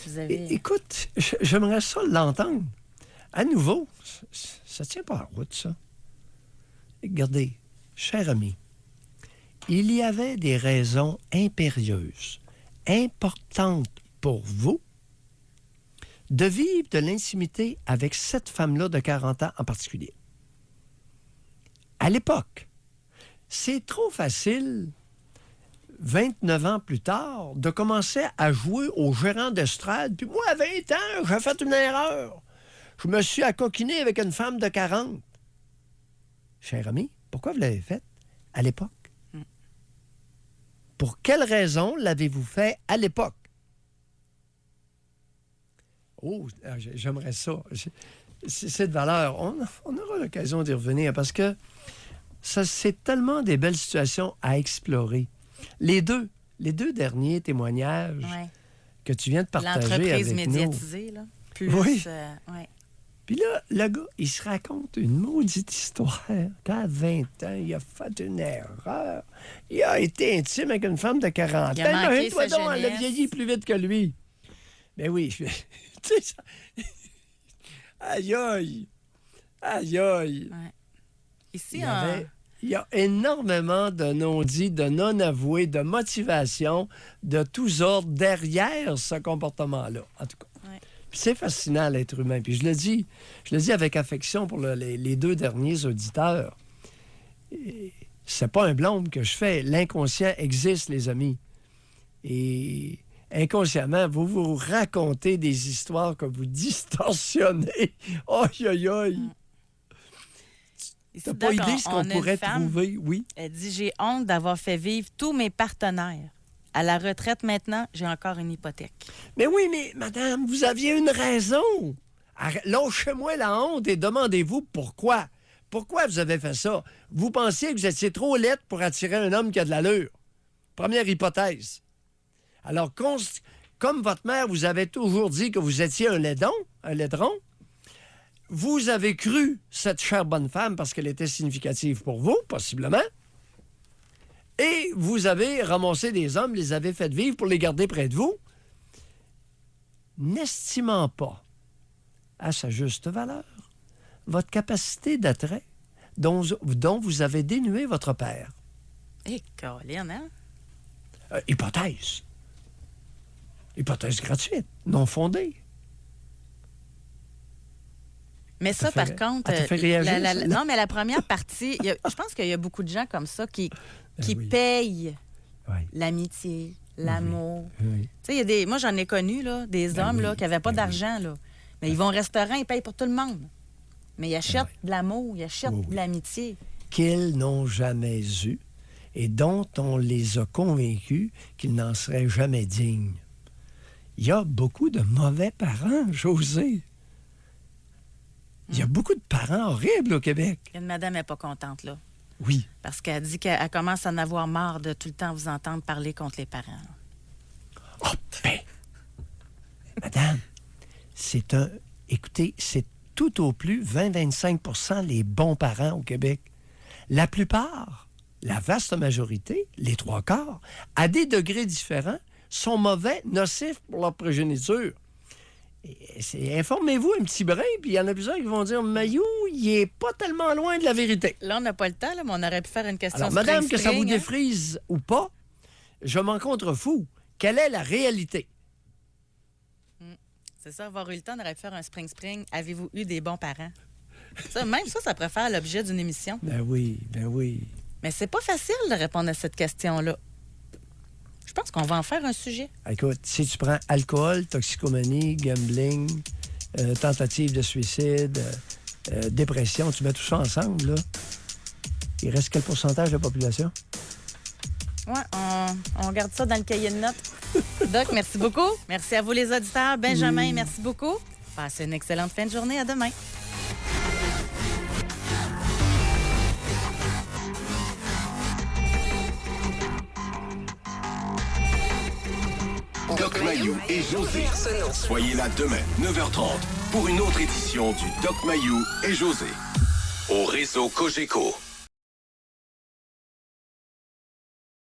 Vous avez... Écoute, j'aimerais ça l'entendre. À nouveau, ça tient pas la route, ça. Regardez, cher ami, il y avait des raisons impérieuses, importantes pour vous, de vivre de l'intimité avec cette femme-là de 40 ans en particulier. À l'époque, c'est trop facile, 29 ans plus tard, de commencer à jouer au gérant d'estrade. Puis moi, à 20 ans, j'ai fait une erreur. Je me suis accoquiné avec une femme de 40. Cher ami, pourquoi vous l'avez fait à l'époque? Pour quelle raison l'avez-vous fait à l'époque? Oh, j'aimerais ça. C'est de valeur. On aura l'occasion d'y revenir parce que c'est tellement des belles situations à explorer. Les deux derniers témoignages que tu viens de partager avec nous. L'entreprise médiatisée, là. Plus, oui. Ouais. Puis là, le gars, il se raconte une maudite histoire. Qu'à 20 ans, il a fait une erreur. Il a été intime avec une femme de 40 ans. Il a manqué toi sa donc, elle a jeunesse. vieilli plus vite que lui. Ben oui. Tu sais, ça... Aïe, aïe. Aïe, aïe. Ouais. Ici, Il y a énormément de non-dits, de non-avoués, de motivation, de tous ordres derrière ce comportement-là, en tout cas. Ouais. Puis c'est fascinant, l'être humain. Puis je le dis avec affection pour les 2 derniers auditeurs. C'est pas un blâme que je fais. L'inconscient existe, les amis. Et inconsciemment, vous vous racontez des histoires que vous distorsionnez. Aïe, aïe, aïe. T'as pas idée ce qu'on pourrait trouver, oui. Elle dit, j'ai honte d'avoir fait vivre tous mes partenaires. À la retraite maintenant, j'ai encore une hypothèque. Mais oui, mais madame, vous aviez une raison. Lâchez-moi la honte et demandez-vous pourquoi. Pourquoi vous avez fait ça? Vous pensiez que vous étiez trop laide pour attirer un homme qui a de l'allure. Première hypothèse. Alors, comme votre mère vous avait toujours dit que vous étiez un laidron, vous avez cru cette chère bonne femme parce qu'elle était significative pour vous, possiblement. Et vous avez ramassé des hommes, les avez fait vivre pour les garder près de vous, n'estimant pas à sa juste valeur votre capacité d'attrait dont vous avez dénué votre père. Hé, Colin, hein? Hypothèse. Hypothèse gratuite, non fondée. Mais ça, par contre... Ça te fait réagir, non, mais la première partie, je pense qu'il y a beaucoup de gens comme ça qui oui. payent Oui. l'amitié, l'amour. Oui. Tu sais, moi, j'en ai connu, là, des hommes là, qui n'avaient pas d'argent, là. Mais ils vont au restaurant, ils payent pour tout le monde. Mais ils achètent de l'amour, ils achètent de l'amitié. Qu'ils n'ont jamais eu et dont on les a convaincus qu'ils n'en seraient jamais dignes. Il y a beaucoup de mauvais parents, José. Il y a beaucoup de parents horribles au Québec. Une madame n'est pas contente, là. Oui. Parce qu'elle dit qu'elle commence à en avoir marre de tout le temps vous entendre parler contre les parents. Oh, ben! Madame, écoutez, c'est tout au plus 20-25 % les bons parents au Québec. La plupart, la vaste majorité, les 3/4, à des degrés différents, sont mauvais, nocifs pour leur progéniture. Informez-vous un petit brin, puis il y en a plusieurs qui vont dire « Mayou, il est pas tellement loin de la vérité. » Là, on n'a pas le temps, là, mais on aurait pu faire une question Alors, madame, que ça vous spring-spring, hein? défrise ou pas, je m'en contrefous. Quelle est la réalité? C'est ça, avoir eu le temps, on aurait pu faire un spring-spring. Avez-vous eu des bons parents? Ça, même ça pourrait faire l'objet d'une émission. Ben oui, ben oui. Mais c'est pas facile de répondre à cette question-là. Je pense qu'on va en faire un sujet. Écoute, si tu prends alcool, toxicomanie, gambling, tentative de suicide, dépression, tu mets tout ça ensemble, là, il reste quel pourcentage de la population? Oui, on garde ça dans le cahier de notes. Doc, merci beaucoup. Merci à vous, les auditeurs. Benjamin, merci beaucoup. Passez une excellente fin de journée. À demain. Doc Mayou et José. Soyez là demain, 9h30, pour une autre édition du Doc Mayou et José. Au réseau Cogeco.